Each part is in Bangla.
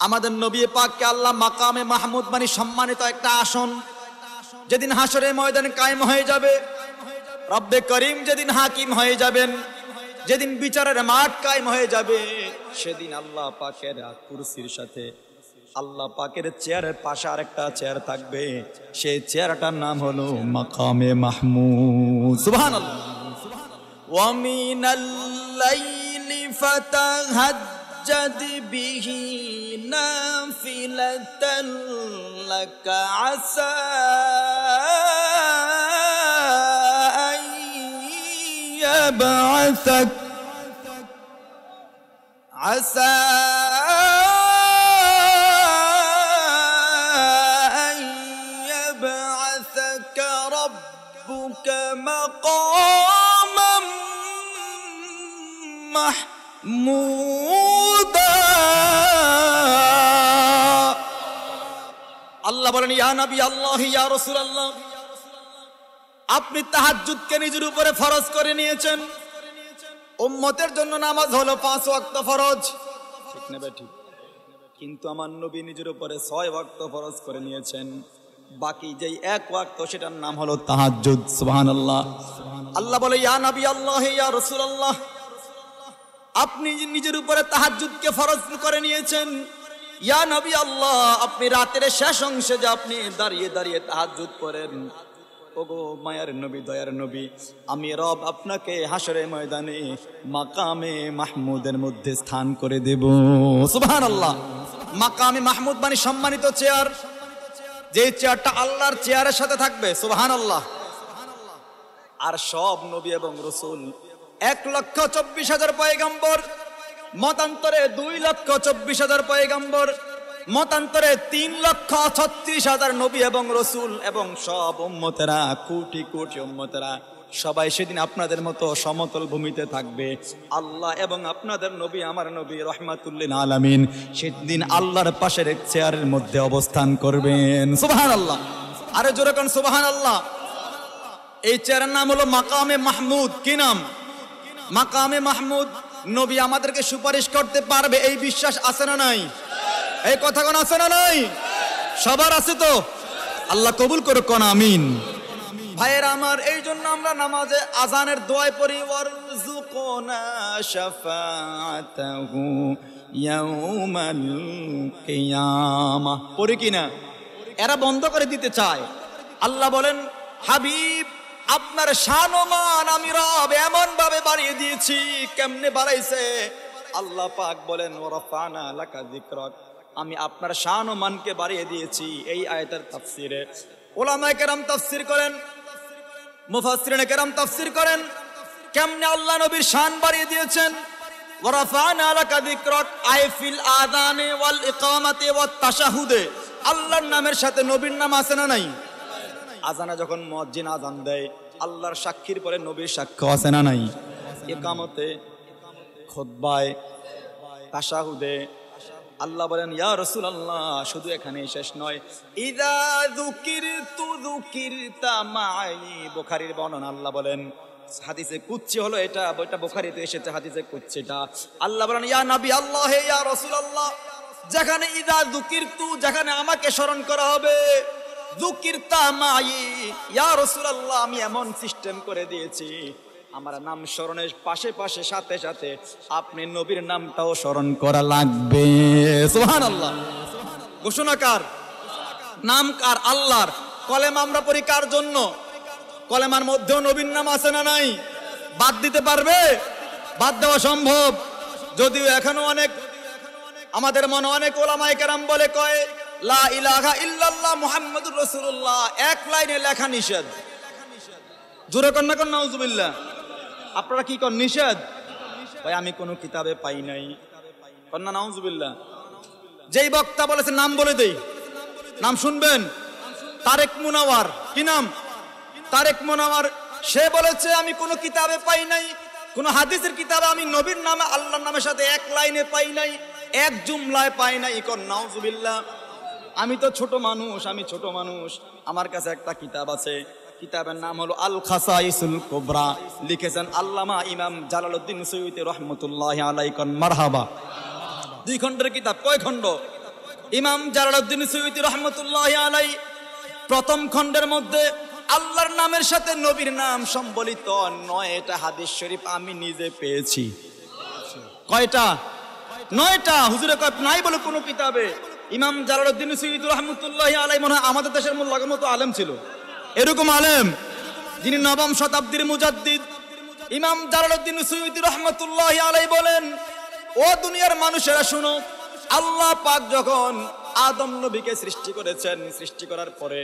আমাদের নবী পাককে আল্লাহ মাকামে মাহমুদ মানে সম্মানিত একটা আসন, যেদিন হাসরের ময়দানে কায়েম হয়ে যাবে, রব্বে করিম যেদিন হাকিম হয়ে যাবেন, যেদিন বিচারের মাঠ কায়েম হয়ে যাবে, সেদিন আল্লাহ পাকের কুরসির সাথে আল্লাহ পাকের চেয়ারের পাশে আরেকটা চেয়ার থাকবে, সেই চেয়ারটার নাম হলো মাকামে মাহমুদ। সুবহানাল্লাহ। ওয়া মিনাল লাইলি ফাতাহাজ্জাদ বিহি নাফিলাতান লাকা আসা আইয়াবআসাক আসা মাকামান মাহমুদা। আল্লাহ বলেন, ইয়া নবী আল্লাহ, ইয়া রাসূলুল্লাহ, আপনি তাহাজ্জুদকে নিজের উপরে ফরজ করে নিয়েছেন। উম্মতের জন্য নামাজ হলো 5 ওয়াক্ত ফরজ, ঠিক না ঠিক? কিন্তু আমার নবী নিজের উপরে 6 ওয়াক্ত ফরজ করে নিয়েছেন। বাকি যেই 1 ওয়াক্ত, সেটার নাম হলো তাহাজ্জুদ। সুবহানাল্লাহ। আল্লাহ বলে, ইয়া নবী আল্লাহ, ইয়া রাসূলুল্লাহ, আপনি নিজের উপরে তাহাজ্জুদকে ফরজ করে নিয়েছেন। ইয়া নবী আল্লাহ, আপনি রাতের শেষ অংশে যে আপনি দাঁড়িয়ে দাঁড়িয়ে তাহাজ্জুদ করেন, ওগো মায়ার নবী, দয়ার নবী, আমি রব আপনাকে হাসরের ময়দানে মাকামে মাহমুদের মধ্যে স্থান করে দেব। সুবহানাল্লাহ। মাকামে মাহমুদ মানে সম্মানিত চেয়ার, যে চেয়ারটা আল্লাহর চেয়ারের সাথে থাকবে। সুবহানাল্লাহ। আর সব নবী এবং রাসূল 1,24,000 পয়গম্বর, মতান্তরে 2,24,000 পয়গম্বর, মতান্তরে 3,36,000 নবী এবং রাসূল, এবং সব উম্মতেরা, কোটি কোটি উম্মতেরা সবাই সেদিন আপনাদের মতো সমতল ভূমিতে থাকবে। আল্লাহ এবং আপনাদের নবী, আমার নবী রাহমাতুল লিল আলামিন, সেদিন আল্লাহর পাশের এক চেয়ারের মধ্যে অবস্থান করবেন। সুবহানাল্লাহ। আরে জোরে কোন সুবহানাল্লাহ। এই চেয়ারের নাম হলো মাকামে মাহমুদ। কি নাম? মাকামে মাহমুদ। নবী আমাদেরকে সুপারিশ করতে পারবে, এই বিশ্বাস আছে না নাই? এই কথা কোন আছে না নাই? সবার আছে তো? আল্লাহ কবুল করুক, কোন আমিন। ভাইয়েরা আমার, এই জন্য আমরা নামাজে আজানের দোয়ায় পড়ি, ওয়ারযুকনা শাফাআতাহু ইয়াউমাল কিয়ামাহ, পড়ি কিনা? এরা বন্ধ করে দিতে চায়। আল্লাহ বলেন, হাবিব, আপনার শান ও মান আমি রব এমন ভাবে বাড়িয়ে দিয়েছি। কেমনে বাড়াইছে? আল্লাহ পাক বলেন, ওয়ারাফানা লাকা যিকরাক, আমি আপনার শান ও মানকে বাড়িয়ে দিয়েছি। এই আয়াতের তাফসিরে উলামায়ে কেরাম তাফসির করেন, মুফাসসিরিনে কেরাম তাফসির করেন, কেমনে আল্লাহ নবীর শান বাড়িয়ে দিয়েছেন। ওয়ারাফানা লাকা যিকরাক আই ফিল আযানে ওয়াল ইকামাতি ওয়াত তাশাহুদে, আল্লাহর নামের সাথে নবীর নাম আছে না নাই? আজানে যখন মুয়াজ্জিন আজান দেয়, আল্লাহর সাক্ষীর পরে নবীর সাক্ষ্য আছে না নাই? ইকামতে, খুতবায়, তাশাহুদে আল্লাহ বলেন, ইয়া রাসূলুল্লাহ, শুধু এখানেই শেষ নয়, ইযা যুকিরতু যুকিরতা মাই। বুখারীর বর্ণনা, আল্লাহ বলেন, হাদিসে কুদসি হলো এটা, বইটা বুখারীতে এসেছে হাদিসে কুদসিটা। আল্লাহ বলেন, ইয়া নবী আল্লাহ, হে ইয়া রাসূলুল্লাহ, যেখানে ইযা যুকিরতু, যেখানে আমাকে স্মরণ করা হবে, যুকিরতা মাই, ইয়া রাসূলুল্লাহ, আমি এমন সিস্টেম করে দিয়েছি, আমার নাম স্মরণের পাশে পাশে সাথে সাথে আপনি নবীর নামটাও স্মরণ করা লাগবে। সুবহানাল্লাহ। ঘোষণা কার? নাম কার? আল্লাহর। কলেমা আমরা পড়ি কার জন্য? কলেমার মধ্যেও নবীর নাম আছে না নাই? বাদ দিতে পারবে? বাদ দেওয়া সম্ভব? যদিও এখনো অনেক আমাদের মনে অনেক উলামায়ে কেরাম বলে কয় লা ইলাহা ইল্লাল্লাহ মুহাম্মাদুর রাসূলুল্লাহ, এক লাইনে লেখা নিষেধ। জোরে কর না, কর নাউজুবিল্লাহ। আপনারা কি কর? নিষেধ। ভাই আমি কোনো কিতাবে পাই নাই, কর না নাউজুবিল্লাহ। যেই বক্তা বলেছে নাম বলে দেই, নাম শুনবেন, তারেক মুনাওয়ার। কি নাম? তারেক মুনাওয়ার। সে বলেছে আমি কোনো কিতাবে পাই নাই, কোন হাদিসের কিতাবে আমি নবীর নামে আল্লাহর নামের সাথে এক লাইনে পাই নাই, এক জুমলায় পাই নাই। কর নাউজুবিল্লাহ। আমি তো ছোট মানুষ, আমি ছোট মানুষ, আমার কাছে একটা কিতাব আছে, কিতাবের নাম হলো আল খাসাইসুল কুবরা, লিখেছেন আল্লামা ইমাম জালালউদ্দিন সুয়ুতি রহমাতুল্লাহি আলাইহি। মারহাবা। 2 খণ্ডের কিতাব। কয় খণ্ড? ইমাম জালালউদ্দিন সুয়ুতী রহমতুল্লাহি আলাইহি প্রথম খণ্ডের মধ্যে আল্লাহর নামের সাথে নবীর নাম সম্বলিত 9টা হাদিস শরীফ আমি নিজে পেয়েছি। কয়টা? 9টা। হুজুরে কয় নাই বলে কোনো কিতাবে। ইমাম জালালউদ্দিন সুয়ুতী রহমতুল্লাহি আলাইহি মনে হয় আমাদের দেশের মোল্লার মতো আলেম ছিল, এরকম আলেম যিনি 9ম শতাব্দীর মুজাদ্দিদ। ইমাম জালালউদ্দিন সুয়ুতী রহমতুল্লাহি আলাইহি বলেন, ও দুনিয়ার মানুষেরা শুনো, আল্লাহ পাক যখন আদম নবীকে সৃষ্টি করেছেন, সৃষ্টি করার পরে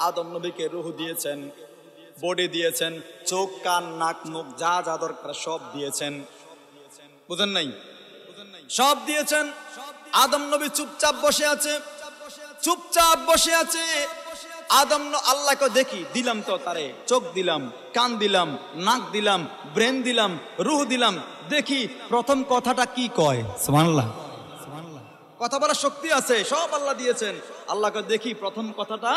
আদম নবীকে রূহ দিয়েছেন, বডি দিয়েছেন, চোখ কান নাক মুখ যা যা দরকার সব দিয়েছেন। বুঝেন নাই? সব দিয়েছেন। আদম নবী চুপচাপ বসে আছে, চুপচাপ বসে আছে। আদম আল্লাহকে দেখি, দিলাম তো তারে, চোখ দিলাম, কান দিলাম, নাক দিলাম, ব্রেন দিলাম, রূহ দিলাম, দেখি প্রথম কথাটা কি কয়। সুবহানাল্লাহ। কথা বলার শক্তি আছে, সব আল্লাহ দিয়েছেন। আল্লাহকে দেখি প্রথম কথাটা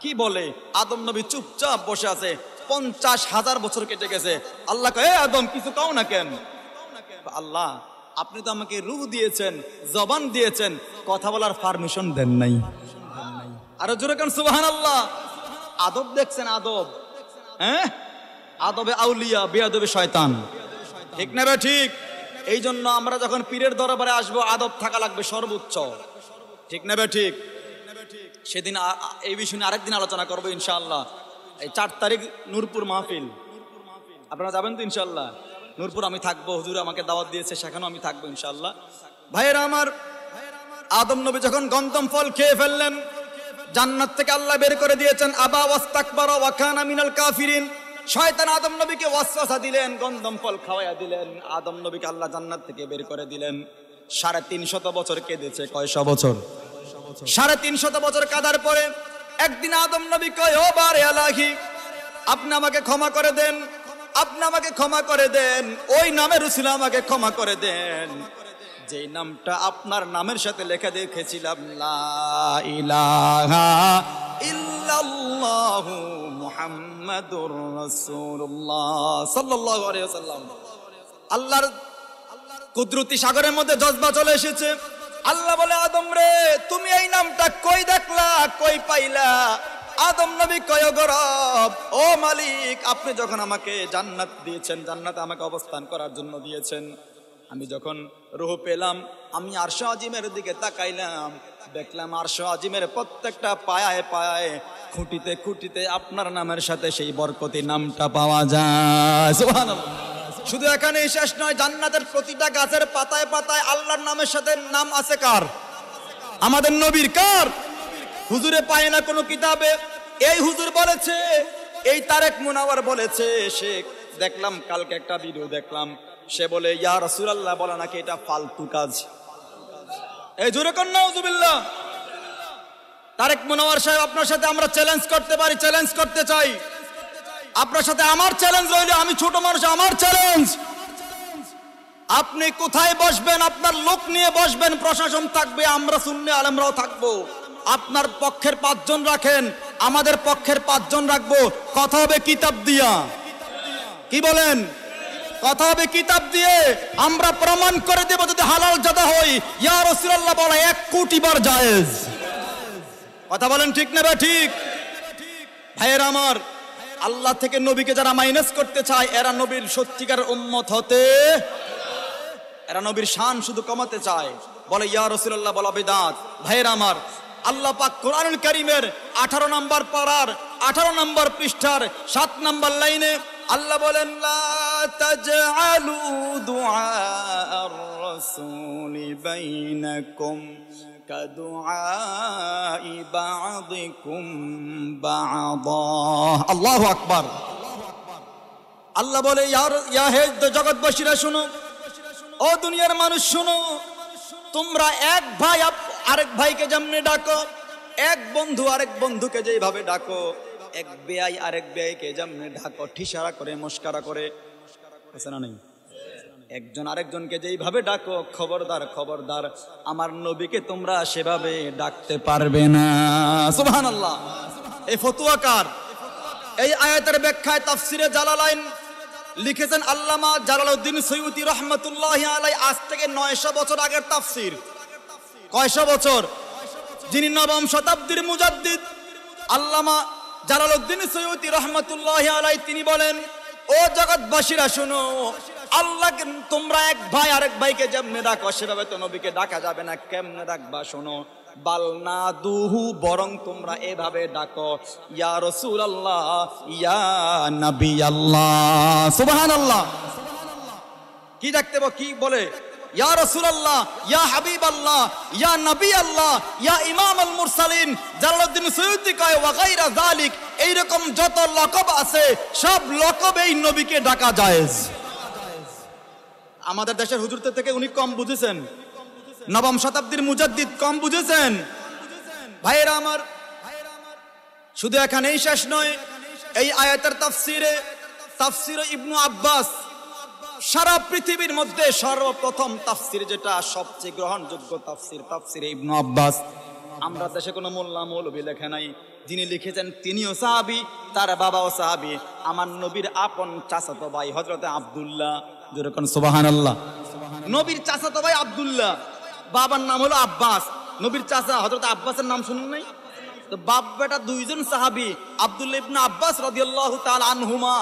কি বলে। আদম নবী চুপচাপ বসে আছে। 50,000 বছর কেটে গেছে। আল্লাহ কয়, এ আদম কিছু কাও না কেন? আল্লাহ আপনি তো আমাকে রূহ দিয়েছেন, জবান দিয়েছেন, কথা বলার পারমিশন দেন নাই। আরো জোরে কান সুবহানাল্লাহ। আদব দেখছেন, আদব। হ্যাঁ, আদবে আউলিয়া, বেয়াদবে শয়তান। ঠিক না বে ঠিক? এই জন্য আমরা যখন পীরের দরবারে আসবো আদব থাকা লাগবে সর্বোচ্চ। ঠিক না বে ঠিক? সেদিন এই বিষয় নিয়ে আরেকদিন আলোচনা করবো ইনশাআল্লাহ। এই 4 তারিখ নূরপুর মাহফিল, আপনারা যাবেন তো ইনশাআল্লাহ? নূরপুর আমি থাকবো, হুজুর আমাকে দাওয়াত দিয়েছে, সেখানেও আমি থাকবো ইনশাআল্লাহ। ভাইয়েরা আমার, আদম নবী যখন গন্ধম ফল খেয়ে ফেললেন, জান্নাত থেকে আল্লাহ বের করে দিয়েছেন। আবা ওয়াস্তাকবারা ওয়া কানা মিনাল কাফিরিন। শয়তান আদম নবীকে ওয়াসওয়াসা দিলেন, গন্ধম ফল খাওয়াইয়া দিলেন। আদম নবীকে আল্লাহ জান্নাত থেকে বের করে দিলেন। 350 বছর কেঁদেছে। কয়শো বছর? 350 বছর কাঁদার পরে একদিন আদম নবী কয়, ও বারে আলাহি, আপনি আমাকে ক্ষমা করে দেন, আপনি আমাকে ক্ষমা করে দেন। ওই নামের উসিলা আমাকে ক্ষমা করে দেন যেই নামটা আপনার নামের সাথে লেখা দেখেছিলাম, লা ইলাহা ইল্লাল্লাহু মুহাম্মাদুর রাসূলুল্লাহ সাল্লাল্লাহু আলাইহি ওয়াসাল্লাম। আল্লাহর কুদরতি সাগরের মধ্যে জজবা চলে এসেছে। আল্লাহ বলে, আদম রে, তুমি এই নামটা কই দেখলা, কই পাইলা? আদম নবী কয়, গো রব, ও মালিক, আপনি যখন আমাকে জান্নাত দিয়েছেন, জান্নাতে আমাকে অবস্থান করার জন্য দিয়েছেন, আমি যখন রূহ পেলাম, আমি আরশ আজিমের দিকে তাকাইলাম, দেখলাম আরশ আজিমের প্রত্যেকটা পায়ায় পায়ায়, খুঁটিতে খুঁটিতে আপনার নামের সাথে সেই বরকতি নামটা পাওয়া যায়। সুবহানাল্লাহ। শুধু এখানেই শেষ নয়, জান্নাতের প্রতিটা গাছের পাতায় পাতায় আল্লাহর নামের সাথে নাম আছে কার? আমাদের নবীর। কার? হুজুরে পায় না কোনো কিতাবে। এই হুজুর বলেছে, এই তারেক মুনাওয়ার বলেছে। সে দেখলাম কালকে একটা ভিডিও দেখলাম, সে বলে ইয়া রাসূলুল্লাহ বলে নাকি এটা ফালতু কাজ। এই জোরে কোন নাউজুবিল্লাহ। তারেক মুনাওয়ার সাহেব, আপনার সাথে আমরা চ্যালেঞ্জ করতে পারি, চ্যালেঞ্জ করতে চাই। আপনার সাথে আমার চ্যালেঞ্জ রইলে, আমি ছোট মানুষ, আমার চ্যালেঞ্জ, আপনি কোথায় বসবেন? আপনার লোক নিয়ে বসবেন, প্রশাসন থাকবে, আমরা সুন্নি আলেমরাও থাকবো। আপনার পক্ষের 5 জন রাখেন, আমাদের পক্ষের 5 জন রাখবো। কথা হবে কিতাব দিয়া। কি বলেন? কথা হবে কিতাব দিয়ে। আমরা প্রমাণ করে দেব যদি হালাল জাদা হই। ইয়া রাসূলুল্লাহ বলে 1 কোটি বার জায়েজ। কথা বলেন ঠিক না বা ঠিক? ভাইয়েরা আমার, আল্লাহ থেকে নবীকে যারা মাইনাস করতে চায়, এরা নবীর সত্যিকার উম্মত হতে, এরা নবীর শান শুধু কমাতে চায়। বলে ইয়া রাসূলুল্লাহ বলা বিদআত। ভাইয়েরা আমার, আল্লাহ পাক কোরআনুল কারীমের 18 নম্বর পারার 18 নম্বর পৃষ্ঠার 7 নম্বর লাইনে আল্লাহ বলেন, লা তাজআলু দুআআর রাসূলি বাইনাকুম কাদুআই বা'দিকুম বা'দা। আল্লাহু আকবার। আল্লাহ বলে, ইয়া হে জগৎবাসীরা শুনো, ও দুনিয়ার মানুষ শুনো, তোমরা এক ভাই আরেক ভাইকে যেমনি ডাকো, এক বন্ধু আরেক বন্ধুকে যেভাবে ডাকো, এক বেয়াই আরেক বেয়াইকে যেমনি ডাকো, ঠিসারা করে, মস্কারা করে, আছে না নেই? একজন আরেকজনকে যেইভাবে ডাকো, খবরদার খবরদার আমার নবীকে তোমরা সেভাবে ডাকতে পারবে না। সুবহানাল্লাহ। এই ফতোয়া কার? এই আয়াতের ব্যাখ্যায় তাফসিরে জালালাইন লিখেছেন আল্লামা জালালউদ্দিন সুয়ুতী রাহমাতুল্লাহি আলাইহি। আজ থেকে 900 বছর আগের তাফসির। কয়শো বছর? যিনি নবম শতাব্দীর মুজাদ্দিদ আল্লামা জালালউদ্দিন সৈয়দী রহমাতুল্লাহি আলাইহি তিনি বলেন, ও জগৎবাসীরা শোনো, আল্লাহকে তোমরা এক ভাই আরেক ভাইকে যেমনে ডাকো সেভাবে তো নবীকে ডাকা যাবে না। কেমনে ডাকবা শোনো, বালনাদুহু, বরং তোমরা এভাবে ডাকো, ইয়া রাসূলুল্লাহ, ইয়া নবী আল্লাহ। সুবহানাল্লাহ। কি ডাকতে কি বলে? ইয়া রাসূলুল্লাহ, ইয়া হাবিবাল্লাহ, ইয়া নবী আল্লাহ, ইয়া ইমামুল মুরসালিন। জালালউদ্দিন সৈয়দী কয় ওয়া গায়রা যালিক, এইরকম যত লকব আছে সব লকবেই নবীকে ডাকা জায়েজ। আমাদের দেশের হুজুরদের থেকে উনি কম বুঝেছেন, নবম শতাব্দীর মুজাদ্দিদ কম বুঝেছেন। ভাইয়েরা আমার, শুধু এখানেই শেষ নয়, এই আয়াতের তাফসিরে ইবনু আব্বাস, সারা পৃথিবীর মধ্যে সর্বপ্রথম তাফসির যেটা সবচেয়ে গ্রহণযোগ্য তাফসিরে ইবনু আব্বাস। আমরা দেশে কোনো মোল্লা মৌলবী লেখে নাই, যিনি লিখেছেন তিনিও সাহাবী, তার বাবাও সাহাবী, আমার নবীর আপন চাচাতো ভাই হযরতে আব্দুল্লাহ। যেরকম সুবহানাল্লাহ। নবীর চাচাতো ভাই আব্দুল্লাহ, বাবার নাম হলো আব্বাস। নবীর চাচা হযরত আব্বাসের নাম শুনুন নাই? তো বাপ বেটা দুইজন সাহাবী, আব্দুল্লাহ ইবনে আব্বাস রাদিয়াল্লাহু তাআলা আনহুমা,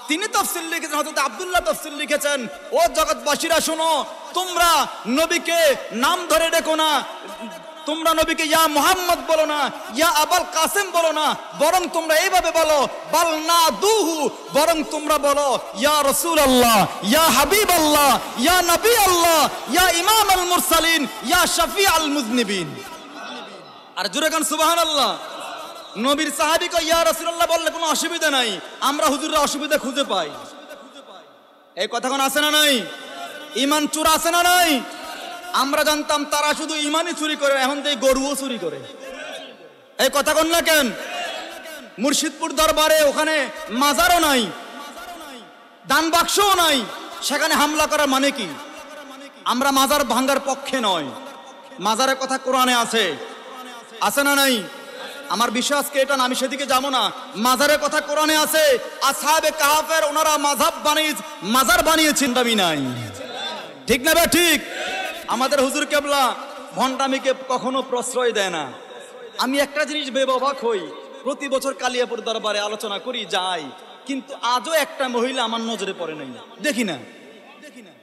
তিনি তাফসীর লিখেছেন, হযরত আব্দুল্লাহ তাফসীর লিখেছেন। ও জগৎবাসীরা শোনো, তোমরা নবীকে নাম ধরে ডেকো না, তোমরা নবীকে ইয়া মুহাম্মদ বলো না, ইয়া আবুল কাসেম বলো না, বরং তোমরা এইভাবে বলো, বালনাদুহু, বরং তোমরা বলো ইয়া রাসূলুল্লাহ, ইয়া হাবিবাল্লাহ, ইয়া নবী আল্লাহ, ইয়া ইমামুল মুরসালিন, ইয়া শাফিউল মুযনিবিন। আর জোরে গান সুবহানাল্লাহ। নবীর সাহাবী কয় ইয়া রাসূলুল্লাহ বললে কোনো অসুবিধা নাই, আমরা হুজুররা অসুবিধা খুঁজে পাই। এই কথা কোন আছে না নাই? ঈমান চোর আছে না নাই? আমরা জানতাম তারা শুধু ঈমানই চুরি করে, এখন তো গরুও চুরি করে। এই কথা কোন না কেন? মুর্শিদপুর দরবারে ওখানে মাজারও নাই, দান বাক্সও নাই, সেখানে হামলা করার মানে কি? আমরা মাজার ভাঙ্গার পক্ষে নয়, মাজারের কথা কোরআনে আছে, আছে না নাই? আমার বিশ্বাস কি এটা না, আমি সেদিকে যাবো না। মাজারের কথা কোরআনে আছে, আসহাবে কাহাফের ওনারা মাজার বানিয়েছেন, দাবি নাই, ঠিক না বে ঠিক? আমাদের হুজুর কেবলা ভণ্ডামিকে কখনো প্রশ্রয় দেয় না। আমি একটা জিনিস ভেবে অবাক হই, প্রতি বছর কালিয়াপুর দরবারে আলোচনা করি যাই, কিন্তু আজও একটা মহিলা আমার নজরে পড়ে নাই, দেখি না।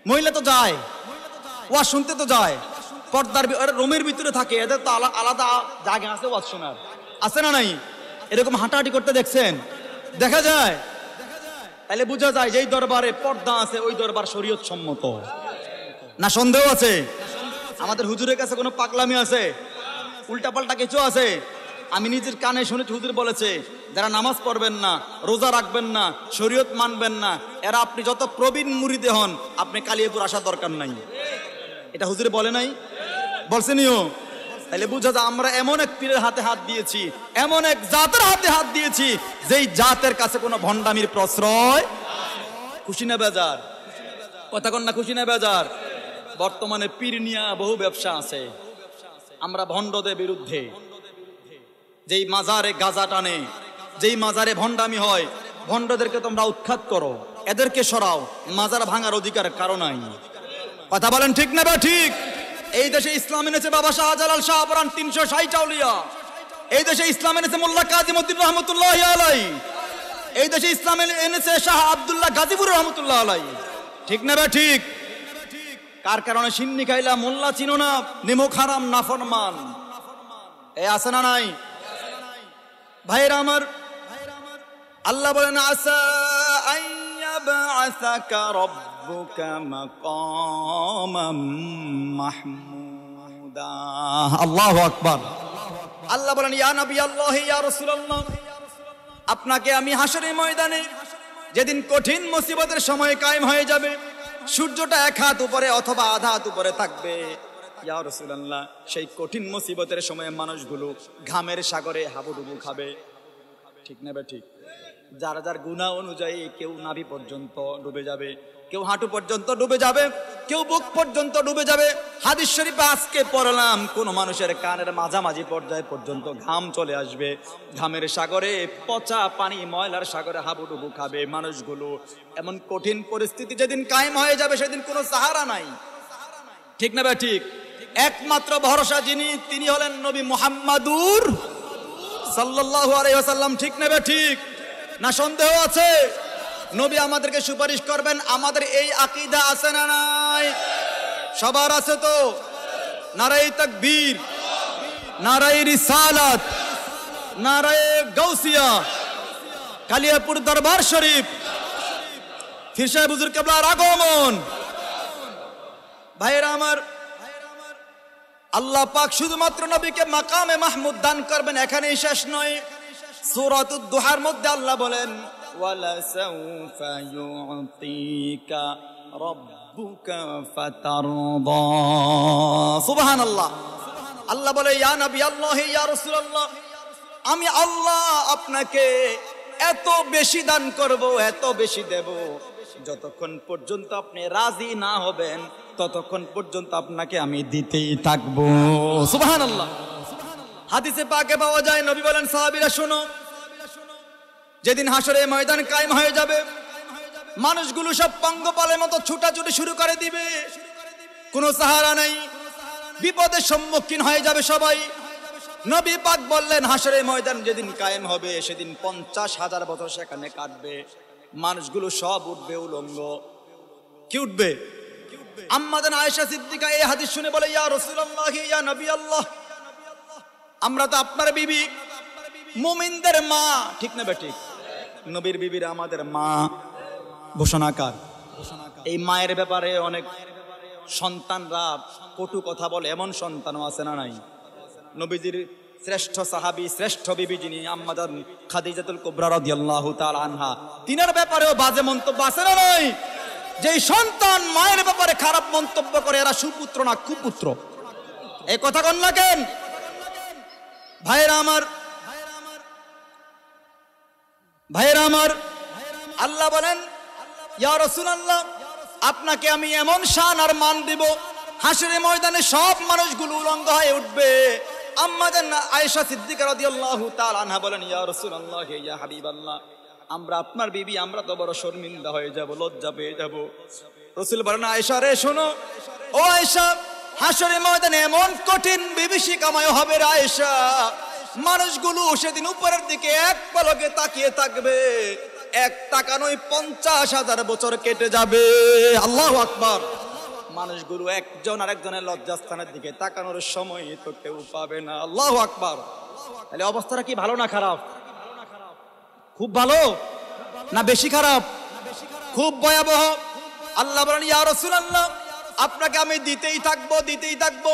মহিলা তো যায়, ওয়াজ শুনতে তো যায়, পর্দার রুমের ভিতরে থাকে, এদের তো আলাদা জায়গা আছে ওয়াজ শোনার, আছে না নাই? এরকম হাঁটাহাঁটি করতে দেখছেন? দেখা যায়? তাহলে বোঝা যায় যেই দরবারে পর্দা আছে ওই দরবার শরীয়ত সম্মত না, সন্দেহ আছে? আমাদের হুজুরের কাছে কোনো পাগলামি আছে? উল্টাপাল্টা কিছু আছে? আমি নিজের কানে শুনেছি, হুজুর বলেছে যারা নামাজ পড়বেন না, রোজা রাখবেন না, শরীয়ত মানবেন না, এরা আপনি যত প্রবীণ মুরিদে হন, আপনি কালিয়াপুর আসার দরকার নাই। এটা হুজুরে বলে নাই? বলছেনিও? তাহলে বুঝা যায় আমরা এমন এক পীরের হাতে হাত দিয়েছি, এমন এক জাতের হাতে হাত দিয়েছি, যেই জাতের কাছে কোনো ভণ্ডামির প্রশ্রয়। খুশি না বেজার? কথা কন না, খুশি না বেজার? বর্তমানে পীর নিয়া বহু ব্যবসা আছে। আমরা ভণ্ডদের বিরুদ্ধে। যেই মাজারে গাজা টানে, যেই মাজারে ভণ্ডামি হয়, ভণ্ডদেরকে তোমরা উৎখাত করো, এদেরকে সরাও, মাজার ভাঙার অধিকার কারো নাই। কথা বলেন ঠিক না বা ঠিক? এই দেশে ইসলাম এনেছে বাবা শাহজালাল শাহপরান 360 আউলিয়া। এই দেশে ইসলাম এনেছে মোল্লা কাজীমউদ্দিন রহমতুল্লাহি আলাইহি। এই দেশে ইসলাম এনেছে শাহ আব্দুল্লাহ গাজীপুর রহমতুল্লাহ আলাইহি। ঠিক না বা ঠিক? কার কারণে সিন্নি খাইলা মোল্লা চিনো না, নিমক হারাম নাফরমান, এ আছে না নাই? ভাইরা আমার, আল্লাহ বলেন আসা আইয়াবআসাকা রাব্বুকা মাকামাম মাহমুদা। আল্লাহু আকবার। আল্লাহ বলেন ইয়া নবী আল্লাহ, ইয়া রাসূলুল্লাহ, আপনাকে আমি হাশরের ময়দানে যেদিন কঠিন মুসিবতের সময় কায়েম হয়ে যাবে, সূর্যটা এক হাত উপরে অথবা আধা হাত উপরে থাকবে, ইয়া রাসূলুল্লাহ, সেই কঠিন মুসিবতের সময় মানুষগুলো ঘামের সাগরে হাবুডুবু খাবে। ঠিক না বে ঠিক? যার যার গুনাহ অনুযায়ী কেউ নাভি পর্যন্ত ডুবে যাবে, কেউ হাঁটু পর্যন্ত ডুবে যাবে, কেউ বুক পর্যন্ত ডুবে যাবে। হাদিস শরীফে আজকে পড়লাম কোন মানুষের কানের মাঝামাঝি পর্যায় পর্যন্ত ঘাম চলে আসবে, ঘামের সাগরে, পচা পানি ময়লার সাগরে হাবুডুবু খাবে মানুষগুলো। এমন কঠিন পরিস্থিতি যেদিন কায়েম হয়ে যাবে, সেদিন কোনো সাহারা নাই। ঠিক না ভাই ঠিক? একমাত্র ভরসা যিনি, তিনি হলেন নবী মুহাম্মাদুর সাল্লাল্লাহু আলাইহি ওয়াসাল্লাম। ঠিক নেবে ঠিক না সন্দেহ আছে? নবী আমাদেরকে সুপারিশ করবেন, আমাদের এই আকীদা আছে না নাই? সবার আছে তো? নারায়ে তাকবীর, নারায়ে রিসালাত, নারায়ে গাউসিয়া, কালিয়াপুর দরবার শরীফ, পীর সাহেব হুজুর কিবলার আগমন। ভাইরা আমার, আল্লাহ পাক শুধুমাত্র নবীকে মাকামে মাহমুদ দান করবেন, এখানেই শেষ নয়। সূরাতুদ দুহার মধ্যে আল্লাহ বলেন, ওয়ালা সাউফা ইউতিকা রাব্বুকা ফাতারদা। সুবহানাল্লাহ। আল্লাহ বলে, ইয়া নবী আল্লাহ, ইয়া রাসূলুল্লাহ, আমি আল্লাহ আপনাকে এত বেশি দান করব, এত বেশি দেব, যতক্ষণ পর্যন্ত আপনি রাজি না হবেন ততক্ষণ পর্যন্ত আপনাকে আমি দিতেই থাকবো। সুবহানাল্লাহ। হাদিসে পাকে পাওয়া যায়, নবী বলেন, সাহাবীরা শোনো, যেদিন হাসরের ময়দান কায়েম হয়ে যাবে, মানুষগুলো সব পঙ্গপালের মতো ছুটাছুটি শুরু করে দিবে, কোনো সাহারা নেই, বিপদের সম্মুখীন হয়ে যাবে সবাই। নবী পাক বললেন, হাসরের ময়দান যেদিন কায়েম হবে সেদিন 50,000 বছর সেখানে কাটবে, মানুষগুলো সব উঠবে উলঙ্গ। কি উঠবে? আম্মা জান আয়েশা সিদ্দিকা এই হাদিস শুনে বলে, ইয়া রাসূলুল্লাহ, ইয়া নবী আল্লাহ, আমরা তো আপনার বিবি, মুমিনদের মা, ঠিক না বেঠিক? নবীর বিবিরা আমাদের মা, ঘোষণাকার। এই মায়ের ব্যাপারে অনেক সন্তানরা কটু কথা বলে, এমন সন্তানও আছে না নাই? নবীজির শ্রেষ্ঠ সাহাবী, শ্রেষ্ঠ বিবি যিনি আম্মা জান খাদিজাতুল কুবরা রাদিয়াল্লাহু তাআলা আনহা, তিনার ব্যাপারেও বাজে মন্তব্য আছে না নাই? যেই সন্তান মায়ের ব্যাপারে খারাপ মন্তব্য করে, এরা সুপুত্র না কুপুত্র? এই কথা কন না কেন? ভাইরা আমার, ভাইরা আমার, আল্লাহ বলেন, ইয়া রাসূলুল্লাহ, আপনাকে আমি এমন শান আর মান দেব, হাসরের ময়দানে সব মানুষগুলো উলঙ্গ হয়ে উঠবে। আম্মা জান আয়েশা সিদ্দিকা রাদিয়াল্লাহু তাআলা আনহা বলেন, ইয়া রাসূলুল্লাহ, ইয়া হাবিবাল্লাহ, আমরা আপনার বিবি, আমরা তো বড় শর্মিন্দা হয়ে যাব, লজ্জা পেয়ে যাব। রাসূল বলেন, আয়েশা রে শোনো, ও আয়েশা, হাসরের ময়দানে এমন কঠিন বিভীষিকাময় হবে রে আয়েশা, মানুষগুলো সেদিন উপরের দিকে এক পলকে তাকিয়ে থাকবে, এক তাকানোয় 50,000 বছর কেটে যাবে। আল্লাহু আকবার। মানুষগুলো একজন আরেকজনের লজ্জাস্থানের দিকে তাকানোর সময় তো কেউ পাবে না। আল্লাহু আকবার। তাহলে অবস্থাটা কি ভালো না খারাপ? খুব ভালো না বেশি খারাপ? খুব ভয়াবহ। আল্লাহ বলেন, ইয়া রাসূলুল্লাহ, আপনাকে আমি দিতেই থাকবো, দিতেই থাকবো।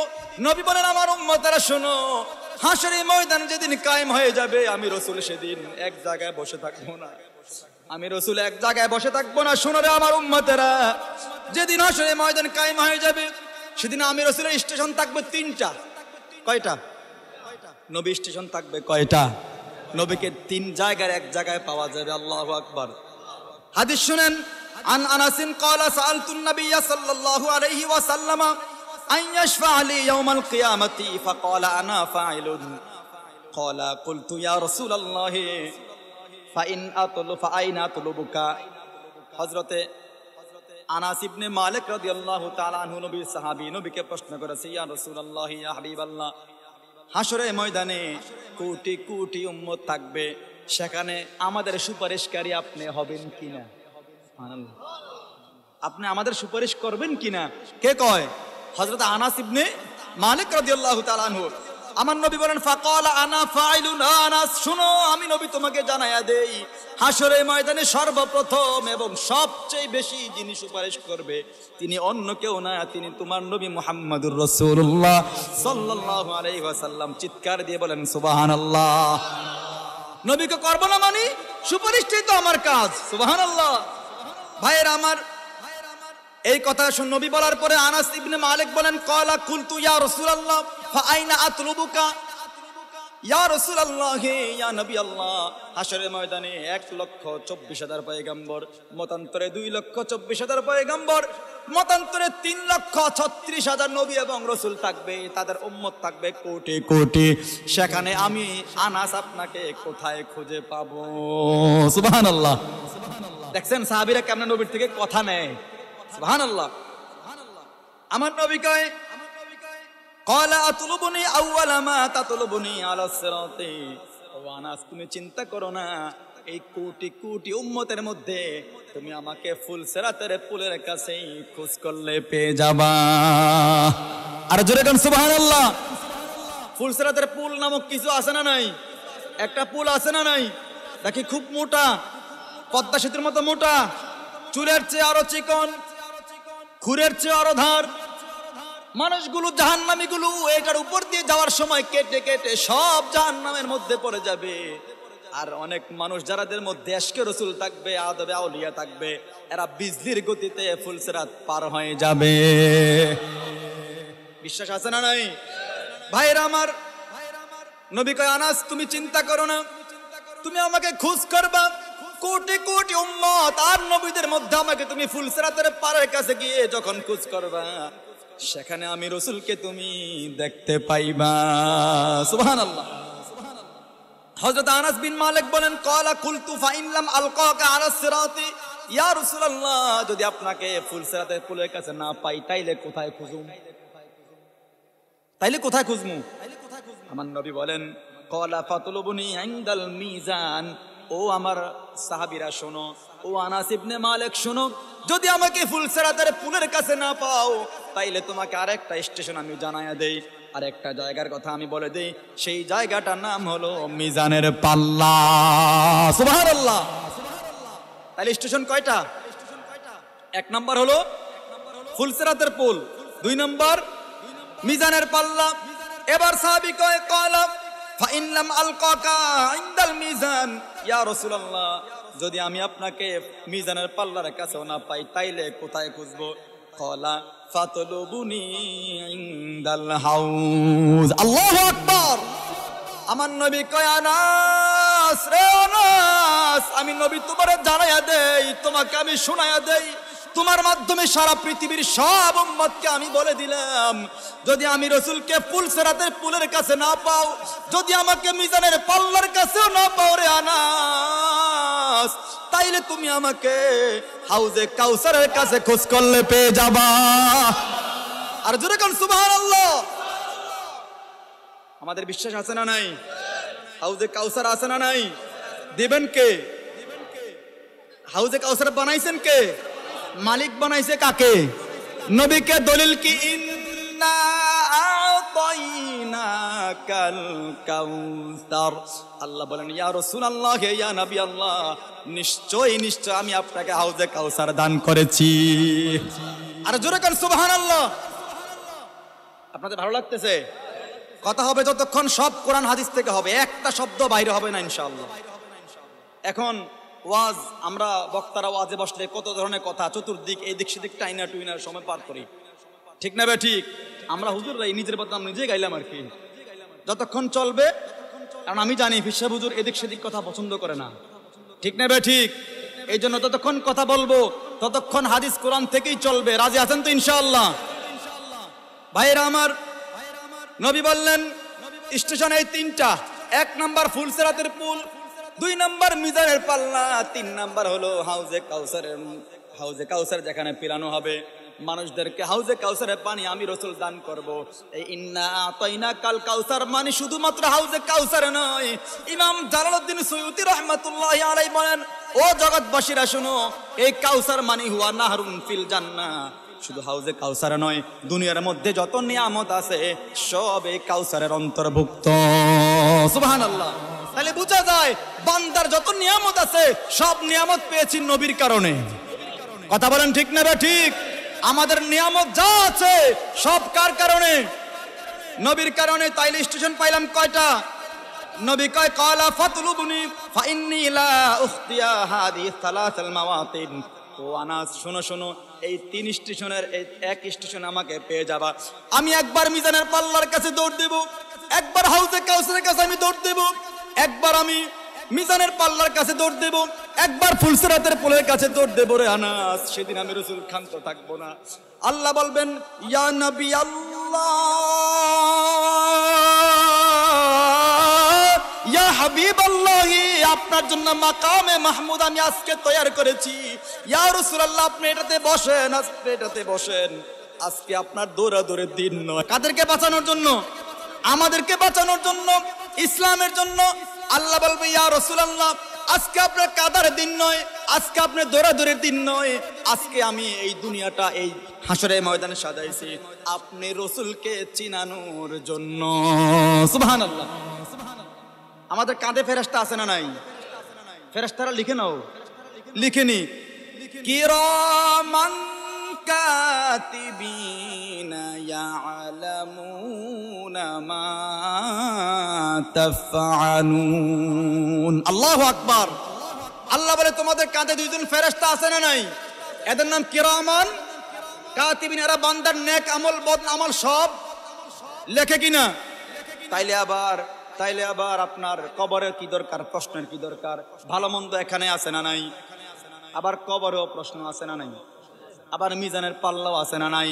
নবী বলেন, আমার উম্মতেরা শোনো, হাসরের ময়দান যেদিন কায়েম হয়ে যাবে, আমি রাসূল সেদিন এক জায়গায় বসে থাকবো না, আমি রাসূল এক জায়গায় বসে থাকবো না। শোনো রে আমার উম্মতেরা, যেদিন হাসরের ময়দান কায়েম হয়ে যাবে সেদিন আমি রাসূলের স্টেশন থাকবে 3টা। কয়টা? নবী স্টেশন থাকবে কয়টা? নবীকে 3 জায়গার এক জায়গায় পাওয়া যাবে। আল্লাহু আকবার। হাদিস শুনেন, আন আনাসিন ক্বালা সাআলতুন নাবিয়্য সাল্লাল্লাহু আলাইহি ওয়াসাল্লাম আন ইয়াশফা লি ইয়াওমাল কিয়ামাতি ফাকালা আনা ফাইলুন ক্বালা কুলতু ইয়া রাসূলুল্লাহ ফাইন আতলু ফাআইনা আতলুবুকা। হযরতে আনাস ইবনে মালিক রাদিয়াল্লাহু তাআলা আনহু নবীর সাহাবী, নবীকে প্রশ্ন করেছে, ইয়া রাসূলুল্লাহ, ইয়া হাবিবাল্লাহ, হাসরের ময়দানে কোটি কোটি উম্মত থাকবে, সেখানে আমাদের সুপারিশকারী আপনি হবেন কিনা? সুবহানাল্লাহ। আপনি আমাদের সুপারিশ করবেন কিনা? কে কয়? হযরত আনাস ইবনে মালিক রাদিয়াল্লাহু তাআলা আনহু। আমার নবী বলেন, ফাকালা আনা ফাইলুন। আনাস শুনো, আমি নবী তোমাকে জানায়া দেই, হাসরের ময়দানে সর্বপ্রথম এবং সবচেয়ে বেশি যিনি সুপারিশ করবে তিনি অন্য কেউ না, তিনি তোমার নবী মুহাম্মদুর রাসূলুল্লাহ সাল্লাল্লাহু আলাইহি ওয়াসাল্লাম। চিৎকার দিয়ে বলেন সুবহানাল্লাহ। নবীকে করব না মানে সুপারিশটাই তো আমার কাজ। সুবহানাল্লাহ। ভাইয়ের আমার, এই কথা শুন নবী বলার পরে আনাস ইবনে মালিক বলেন, ক্বালা কুলতু ইয়া রাসূলুল্লাহ ফাআইনা আতলুবুকা। ইয়া রাসূলুল্লাহ, ইয়া নবী আল্লাহ, হাসরের ময়দানে 1,24,000 পয়গম্বর, মতান্তরে 2,24,000 পয়গম্বর, মতান্তরে 3,36,000 নবী এবং রাসূল থাকবে, তাদের উম্মত থাকবে কোটি কোটি। সেখানে আমি আনাস আপনাকে কোথায় খুঁজে পাবো? সুবহানাল্লাহ। দেখছেন সাহাবীরা কেমন নবীর থেকে কথা নেয়। সুবহানাল্লাহ। আমার নবী কয়, ক্বালা আতলুবুনি আউওয়ালা মা তাতলুবুনি আলা সিরাতি। ও আনাস, তুমি চিন্তা করো না, এই কোটি কোটি উম্মতের মধ্যে তুমি আমাকে ফুলসিরাতের পুলের কাছেই খোঁজ করলে পেয়ে যাবা। আর জোরে গান সুবহানাল্লাহ। ফুলসিরাতের পুল নামক কিছু আছে না নাই? একটা পুল আছে না নাই? দেখি খুব মোটা, পদ্মা সেতুর মতো মোটা, চুলের চেয়ে আরো চিকন, খুরের চেয়ে আরো ধার। মানুষগুলো জাহান্নামীগুলো এটার উপর দিয়ে যাওয়ার সময় কেটে কেটে সব জাহান্নামের মধ্যে পড়ে যাবে। আর অনেক মানুষ যারাদের মধ্যে এশকে রসুল থাকবে, আদবে আউলিয়া থাকবে, এরা বিজলির গতিতে ফুলসিরাত পার হয়ে যাবে। বিশ্বাস আছে না নাই ভাইরা আমার? নবী কয়, আনাস তুমি চিন্তা করো না, তুমি আমাকে খোঁজ করবা, কোটি কোটি উম্মত আর নবীদের মধ্যে আমাকে তুমি ফুলসিরাতের পারের কাছে গিয়ে যখন খোঁজ করবা, সেখানে আমি রসুলকে তুমি দেখতে পাইবা। সুবহানাল্লাহ। হযরত আনাস বিন মালিক বলেন, ক্বালা কুলতু ফাইন লাম আলকাকা আলা সিরাতি ইয়া রাসূলুল্লাহ, যদি আপনাকে ফুলসিরাতের পুলের কাছে না পাই তাইলে কোথায় খুঁজুম? তাইলে কোথায় খুঁজমু? আমার নবী বলেন, ক্বালা ফাতলুবুনি ইনদাল মিজান। ও আমার সাহাবীরা শোনো, ও আনাস ইবনে মালিক শোনো, যদি আমাকে ফুলসিরাতের পুলের কাছে না পাও তাইলে তোমাকে আরেকটা স্টেশন আমি জানায়া দেই, আরেকটা জায়গার কথা আমি বলে দেই, সেই জায়গাটার নাম হলো মিজানের পাল্লা। সুবহানাল্লাহ। তাহলে স্টেশন কয়টা? এক নাম্বার হলো ফুলসিরাতের পুল, 2 নাম্বার মিজানের পাল্লা। এবার সাহাবী কয়, ক্বালা ফাইন লাম আলকাকা ইনদাল মিজান ইয়া রাসূলুল্লাহ, যদি আমি আপনাকে মিজানের পাল্লার কাছেও না পাই তাইলে কোথায় খুঁজবো? ক্বালা ফাতলুবুনি ইনদাল হাউজ। আল্লাহু আকবার। আমার নবী কয়, আনাস রে আনাস, আমি নবী তোমারে জানায়া দেই, তোমাকে আমি শোনায়া দেই, তোমার মাধ্যমে সারা পৃথিবীর সব উম্মতকে আমি বলে দিলাম, যদি আমি রসুলকে ফুলসিরাতের পুলের কাছে না পাও, যদি আমাকে মিজানের পাল্লার কাছেও না পাও রে আনাস, তাইলে তুমি আমাকে হাউজে কাউসারের কাছে খোঁজ করলে পেয়ে যাবা। আর জোরে কোন সুবহানাল্লাহ। আমাদের বিশ্বাস আছে না নাই? হাউজে কাউসার আছে না নাই? দিবেন কে? হাউজে কাউসার বানাইছেন কে? মালিক বানাইছে কাকে? নবীকে। দলিল কি? ইন্না আতাইনাকাল কাউসার। আল্লাহ বলেন, ইয়া রাসূলুল্লাহ, ইয়া নবী আল্লাহ, নিশ্চয় নিশ্চয় আমি আপনাকে হাউজে কাউসার দান করেছি। আর জোরে কান সুবহানাল্লাহ। আপনাদের ভালো লাগতেছে? কথা হবে যতক্ষণ সব কোরআন হাদিস থেকে হবে, একটা শব্দ বাইরে হবে না ইনশাআল্লাহ। এখন ওয়াজ, আমরা বক্তারা ওয়াজে বসলে কত ধরনের কথা, চতুর্দিক এদিক সেদিক টাইনা টুইনার সময় পার করি, ঠিক না বে ঠিক? আমরা হুজুররাই নিজের বদনাম নিজে গাইলাম আর কি, যতক্ষণ চলবে। কারণ আমি জানি ফিরসাব হুজুর এদিক সেদিক কথা পছন্দ করে না, ঠিক না বে ঠিক? এই জন্য যতক্ষণ কথা বলবো ততক্ষণ হাদিস কোরআন থেকেই চলবে। রাজি আছেন তো ইনশাআল্লাহ? ভাইরা আমার, নবী বললেন স্টেশন এই 3টা। 1 নাম্বার ফুলসিরাতের পুল, 2 নাম্বার মিজানের পাল্লা, 3 নাম্বার হলো হাউজে কাউসারের। হাউজে কাউসার যেখানে পিলানো হবে মানুষদেরকে, হাউজে কাউসারের পানি আমি রসুল দান করব। এই ইন্না আতাইনাকাল কাউসার মানে শুধুমাত্র হাউজে কাউসার নয়। ইমাম জালালউদ্দিন সুয়ুতি রাহমাতুল্লাহি আলাইহি বলেন, ও জগৎবাসীরা শুনো, এই কাউসার মানে হুয়া নাহরুন ফিল জান্নাহ। শুধু হাউজে কাউসার নয়, দুনিয়ার মধ্যে যত নিয়ামত আছে সব এই কাউসারের অন্তর্ভুক্ত। সুবহানাল্লাহ। তাহলে বোঝা যায় বান্দার যত নিয়ামত আছে সব নিয়ামত পেয়েছি নবীর কারণে। কথা বলেন ঠিক না? ঠিক। আমাদের নিয়ামত যা আছে সব কার কারণে? নবীর কারণে। তাইলে স্টেশন পাইলাম কয়টা? নবী কয়, ক্বালা ফাতলুবুনি ফাইন্নী লা উখতিয়া হাদিহি সালাসাল মাওয়াতিন। ও আনাস শোনো শোনো, এই 3 স্টেশনের এই 1 স্টেশন আমাকে পেয়ে যাবা। আমি একবার মিজানের পাল্লার কাছে দৌড় দেব, একবার হাউজে কাউসারের কাছে আমি দৌড় দেব, একবার আমি মিজানের পাল্লার কাছে দৌড় দেব, একবার ফুলসিরাতের পুলের কাছে দৌড় দেব রে আনাস। সেদিন আমি রাসূল ক্ষান্ত থাকবো না। আল্লাহ বলবেন, ইয়া নবী আল্লাহ, ইয়া হাবিবাল্লাহ, আপনার জন্য মাকামে মাহমুদ আমি আজকে তৈরি করেছি। ইয়া রাসূলুল্লাহ, আপনি এটাতে বসেন, আপনি এটাতে বসেন। আজকে আপনার দৌড়াদৌড়ের দিন নয়। কাদেরকে বাঁচানোর জন্য? আমাদেরকে বাঁচানোর জন্য, ইসলামের জন্য। আল্লাহ বলবে ইয়া রাসূলুল্লাহ, আজকে আপনার কাদার দিন নয়, আজকে আপনার দৌড়াদৌড়ের দিন নয়, আজকে আমি এই দুনিয়াটা এই হাসরের ময়দানে সাজাইছি আপনি রসুলকে চিনানোর জন্য। সুবহানাল্লাহ। আমাদের কাঁধে ফেরেশতা আছে না নাই? ফেরেশতারা লিখে নাও, লিখে নি কিরামান কাতিবিনা ইয়ালামুনা মা তাফআলুন। আল্লাহু আকবার। আল্লাহ বলে তোমাদের কাঁধে দুইজন ফেরেশতা আছে না নাই? এদের নাম কিরামান কাতিবিন। এরা বান্দার নেক আমল বদ আমল সব লেখে কিনা? তাইলে আবার আপনার কবরের কি দরকার, প্রশ্নের কি দরকার? ভালো মন্দ এখানে আছে না নাই? আবার কবরেও প্রশ্ন আছে না নাই? আবার মিজানের পাল্লাও আছে না নাই?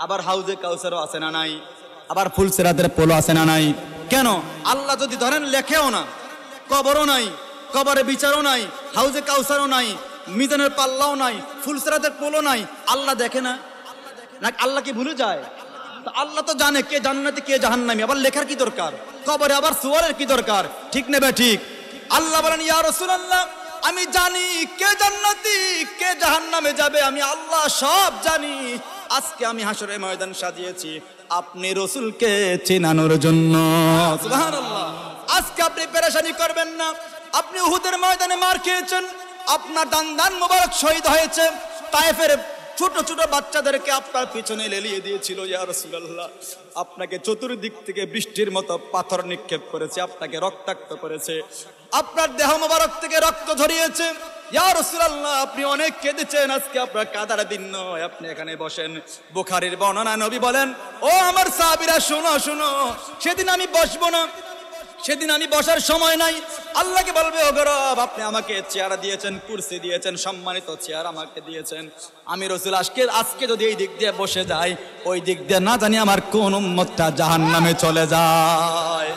আবার হাউজে কাউসারও আছে না নাই? আবার ফুলসিরাতের পোলো আছে না নাই? কেন? আল্লাহ যদি ধরেন লেখেও না, কবরও নাই, কবরে বিচারও নাই, হাউজে কাউসারও নাই, মিজানের পাল্লাও নাই, ফুলসিরাতের পোলো নাই, আল্লাহ দেখে না? না আল্লাহ কি ভুলে যায়? আল্লাহ তো জানে কে জান্নাতি কে জাহান্নামী, আবার লেখার কি দরকার? কবরে আবার সুয়ালের কি দরকার? ঠিক নেবে ঠিক? আল্লাহ বলেন ইয়া রাসূলুল্লাহ, আমি জানি কে জান্নাতি কে জাহান্নামে যাবে, আমি আল্লাহ সব জানি। আজকে আমি হাসরের ময়দান সাজিয়েছি আপনি রসুলকে চেনানোর জন্য। সুবহানাল্লাহ। আজকে আপনি পেরেশানি করবেন না। আপনি উহুদের ময়দানে মার খেয়েছেন, আপনার দান মোবারক শহীদ হয়েছে, তায়েফের ছোট ছোট বাচ্চাদেরকে আপনার পিছনে লেলিয়ে দিয়েছিল ইয়া রাসূলুল্লাহ। আপনাকে চতুর্দিক থেকে বৃষ্টির মতো পাথর নিক্ষেপ করেছে, আপনাকে রক্তাক্ত করেছে, আপনার দেহ মোবারক থেকে রক্ত ঝরিয়েছে ইয়া রাসূলুল্লাহ। আপনি অনেক কেঁদেছেন, আজকে আপনার কাদার দিন নয়, আপনি এখানে বসেন। বুখারীর বর্ণনা, নবী বলেন ও আমার সাহাবীরা শোনো শোনো, সেদিন আমি বসবো না, সেদিন আমি বসার সময় নাই। আল্লাহকে বলবে ও গরব, আপনি আমাকে চেয়ার দিয়েছেন, কুরসি দিয়েছেন, সম্মানিত চেয়ার আমাকে দিয়েছেন, আমি রাসূল আজকে যদি এই দিক দিয়ে বসে যাই, ওই দিক দিয়ে না জানি আমার কোন উম্মতটা জাহান্নামে চলে যায়।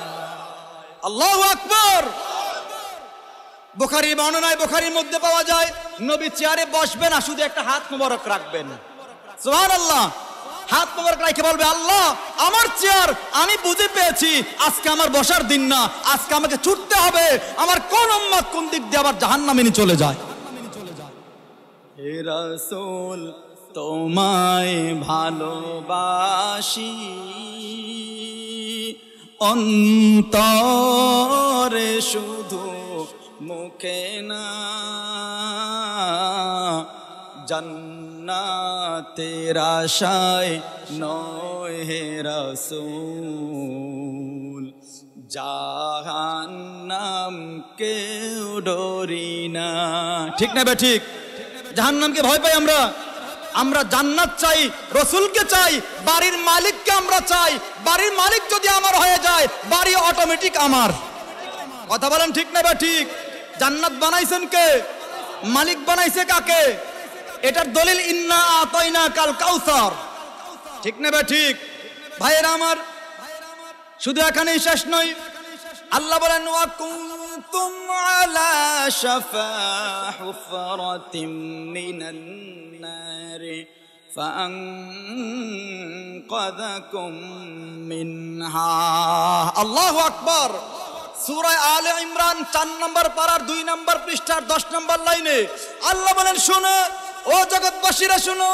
আল্লাহু আকবার। বুখারীর বর্ণনায়, বুখারীর মধ্যে পাওয়া যায় নবী চেয়ারে বসবেন না, শুধু একটা হাত মোবারক রাখবেন। সুবহানাল্লাহ। হাত মোবারক রেখে বলবে আল্লাহ আমার চেয়ার আমি বুঝে পেয়েছি, আজকে আমার বসার দিন না, আজকে আমাকে ছুটতে হবে, আমার কোন উম্মত কোন দিক দিয়ে আবার জাহান্নামে চলে যায়। হে রাসূল তোমায় ভালোবাসি, অন্তরে শুধু মুখে না, জান্নাতের আশায় নয় হে রাসূল, জাহান্নাম কেউ ডরি না। ঠিক না বে ঠিক? জাহান্নামকে ভয় পাই আমরা? আমরা জান্নাত চাই, রসুলকে চাই, বাড়ির মালিককে আমরা চাই। বাড়ির মালিক যদি আমার হয়ে যায়, বাড়ি অটোমেটিক আমার। কথা বলেন ঠিক না বে ঠিক? জান্নাত বানাইছেন কে? মালিক বানাইছে কাকে? এটার দলিল ইন্না আতাইনা কাল কাউসার। ঠিক না বে ঠিক? ভাইয়েরা আমার, শুধু এখানেই শেষ নয়। আল্লাহ বলেন ওয়া কুনতুম আলা শাফা হুফরাতিম মিনান নার ফাআনকাযাকুম মিনহা। আল্লাহু আকবার। সূরা আলে ইমরান 4 নম্বর পারার 2 নম্বর পৃষ্ঠার 10 নম্বর লাইনে আল্লাহ বলেন শোনো ও জগৎবাসীরা শোনো,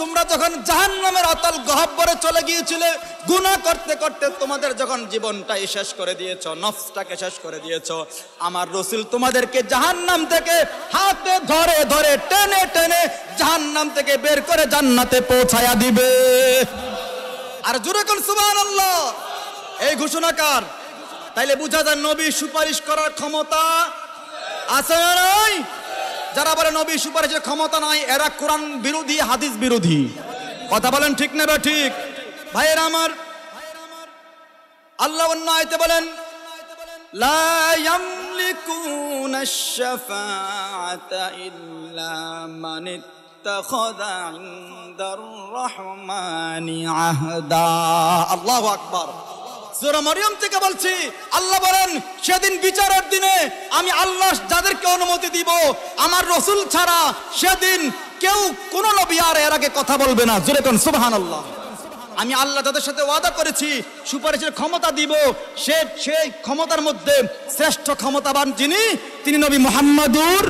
তোমরা যখন জাহান্নামের অতল গহ্বরে চলে গিয়েছিলে, গুনাহ করতে করতে তোমাদের যখন জীবনটাই শেষ করে দিয়েছো, নফসটাকে শেষ করে দিয়েছো, আমার রাসূল তোমাদেরকে জাহান্নাম থেকে হাতে ধরে ধরে টেনে টেনে জাহান্নাম থেকে বের করে জান্নাতে পৌঁছায়া দিবে। আর জোরে কোন সুবহানাল্লাহ। এই ঘোষণা কার? তাইলে বুঝা যায় নবী সুপারিশ করার ক্ষমতা আছে না নাই? যারা বলে নবী সুপারিশের ক্ষমতা নাই, এরা কোরআন বিরোধী, হাদিস বিরোধী। কথা বলেন ঠিক না ঠিক? ভাইয়েরা আমার, আল্লাহ অন্য আয়াতে বলেন লা ইয়ামলিকুনাশ শাফাআতা ইল্লা মান ইত্তাখাযা ইনদার রাহমানি আহদা। আল্লাহু আকবার। সূরা মরিয়ম থেকে বলছি, আল্লাহ বলেন সেদিন বিচারের দিনে আমি আল্লাহ যাদেরকে অনুমতি দিব আমার রাসূল ছাড়া, সেদিন কেউ কোন নবী আর এর আগে কথা বলবে না। জোরে কোন সুবহানাল্লাহ। আমি আল্লাহ যাদের সাথে ওয়াদা করেছি সুপারিশের ক্ষমতা দিব, সেই ক্ষমতার মধ্যে শ্রেষ্ঠ ক্ষমতাবান যিনি, তিনি নবী মুহাম্মাদুর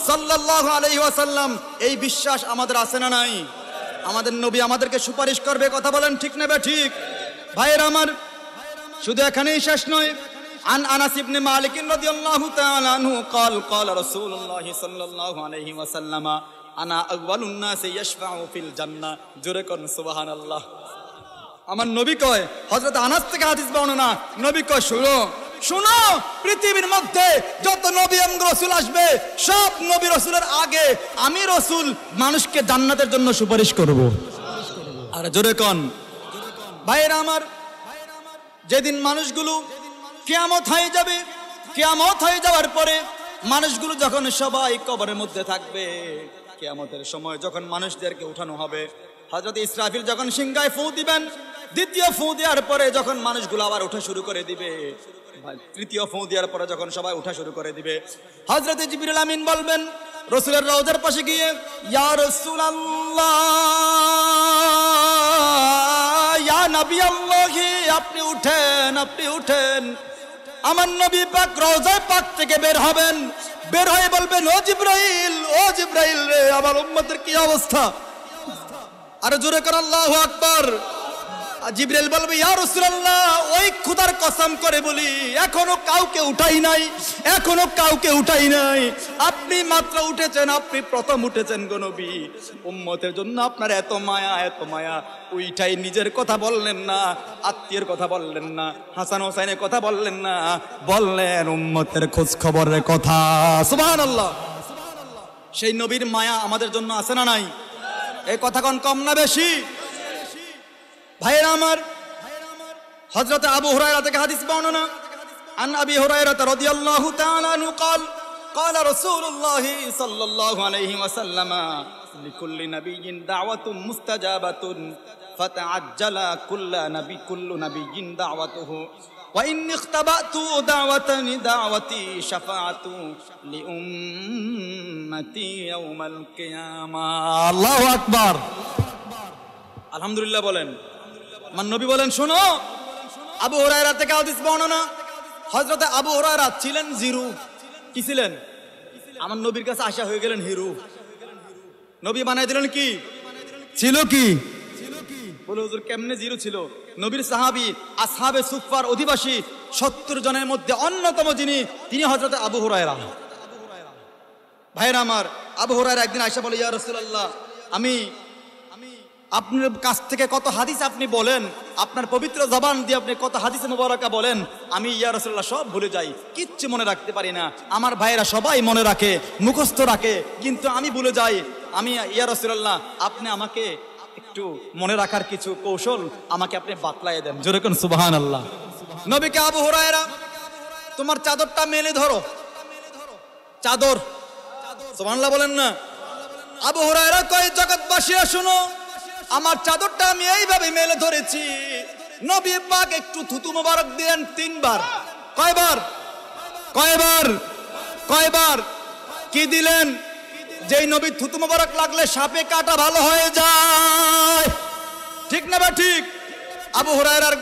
সাল্লাল্লাহু আলাইহি ওয়াসাল্লাম। এই বিশ্বাস আমাদের আছে না নাই? আমাদের নবী আমাদেরকে সুপারিশ করবে, কথা বলেন ঠিক না ঠিক? ভাইয়ের আমার, শুধু এখানেই শেষ নয়। আন আনাস ইবনে মালিক রাদিয়াল্লাহু তাআলা আনহু قال قال رسول الله صلى الله عليه وسلم আনা আউয়ালুন নাস ইয়াশফাউ ফিল জান্নাহ। জোরে কোন সুবহানাল্লাহ। আমার নবী কয়, হযরত আনাস থেকে হাদিস বর্ণনা, নবী কয় শুনো শুনো, পৃথিবীর মধ্যে যত নবী এবং রাসূল আসবে সব নবী রাসূলের আগে আমি রাসূল মানুষকে জান্নাতের জন্য সুপারিশ করব। আর জোরে কোন ভাইরা আমার, যেদিন মানুষগুলো কিয়ামত হয়ে যাবে, কিয়ামত হয়ে যাওয়ার পরে মানুষগুলো যখন সবাই কবরের মধ্যে থাকবে, কিয়ামতের সময় যখন মানুষদেরকে উঠানো হবে, হযরত ইসরাফিল যখন সিংহায় ফু দিবেন, দ্বিতীয় ফু দেওয়ার পরে যখন মানুষগুলো আবার উঠা শুরু করে দিবে, তৃতীয় ফু দেওয়ার পরে যখন সবাই উঠা শুরু করে দিবে, হযরত জিবরিল আমিন বলবেন রাসূলের রওজার পাশে গিয়ে, ইয়া রাসূলুল্লাহ, ইয়া নবী আল্লাহ, আপনি উঠেন, আপনি উঠেন। আমার নবী পাক রওজায়ে পাক থেকে বের হবেন, বের হয়ে বলবেন, ও জিবরাইল, ও জিবরাইল রে, আমার উম্মতের কি অবস্থা? আর জোরে করে আল্লাহু আকবার। জিবরাইল বলবে, ইয়া রাসূলুল্লাহ, ওই খোদার কসম করে বলি এখনো কাউকে উঠাই নাই, এখনো কাউকে উঠাই নাই। আপনি মাত্র উঠেছেন, আপনি প্রথম উঠেছেন গো নবী। উম্মতের জন্য আপনার এত মায়া, এত মায়া, ওইটাই নিজের কথা বললেন না, আত্মীয়ের কথা বললেন না, হাসান হোসেনের কথা বললেন না, বললেন উম্মতের খোঁজ খবরের কথা। সুবহানাল্লাহ। সেই নবীর মায়া আমাদের জন্য আছে না নাই? এই কথা কোন কম না বেশি? ভাইরা আমার, হযরত আবু হুরায়রা থেকে হাদিস বর্ণনা, আন আবি হুরায়রা রাদিয়াল্লাহু তাআলা আনহু قال قال رسول الله صلى الله عليه وسلم لكل نبي دعوة مستجابة فتعجل كل نبي دعوته وإني اختبأت دعوتي شفاعة لأمتي يوم القيامة। الله أكبر। আলহামদুলিল্লাহ বলেন। আমার নবী বলেন, শোনো, আবু হুরায়রা থেকে হাদিস বর্ণনা, হযরত আবু হুরায়রা ছিলেন জিরো। কি ছিলেন? আমার নবীর কাছে আশা হয়ে গেলেন হিরো। নবী বানাই দিলেন কি? ছিল কি? বলে হুজুর কেমনে জিরো ছিল? নবীর সাহাবী, আসহাবে সুফফার অধিবাসী 70 জনের মধ্যে অন্যতম যিনি, তিনি হযরত আবু হুরায়রা। ভাইরা আমার, আবু হুরায়রা একদিন আয়েশা বলে, ইয়া রাসূলুল্লাহ, আমি আপনার কাছ থেকে কত হাদিস আপনি বলেন, আপনার পবিত্র জবান দিয়ে আপনি কত হাদিস মুবারাকা বলেন, আমি ইয়া রাসূলুল্লাহ সব ভুলে যাই, কিচ্ছু মনে রাখতে পারি না। আমার ভাইয়েরা সবাই মনে রাখে, মুখস্থ রাখে, কিন্তু আমি ভুলে যাই। আমি ইয়া রাসূলুল্লাহ, আপনি আমাকে একটু মনে রাখার কিছু কৌশল আমাকে আপনি বাতলায় দেন। জোরে কোন সুবহানাল্লাহ। নবীকে আবু হুরায়রা, তোমার চাদরটা মেলে ধরো। চাদর, সুবহানাল্লাহ বলেন না? আবু হুরায়রা কয়, জগৎবাসীরা শুনো, আমার চাদরটা আমি এইভাবে মেলে ধরেছি। নবী পাক একটু থুতু মোবারক দিলেন 3 বার। কয়বার? কয়বার? কয়বার? কি দিলেন? যেই নবী থুতু মোবারক লাগলে সাপে কাটা ভালো হয়ে যায়, ঠিক না বা ঠিক? আবু হুরায়রার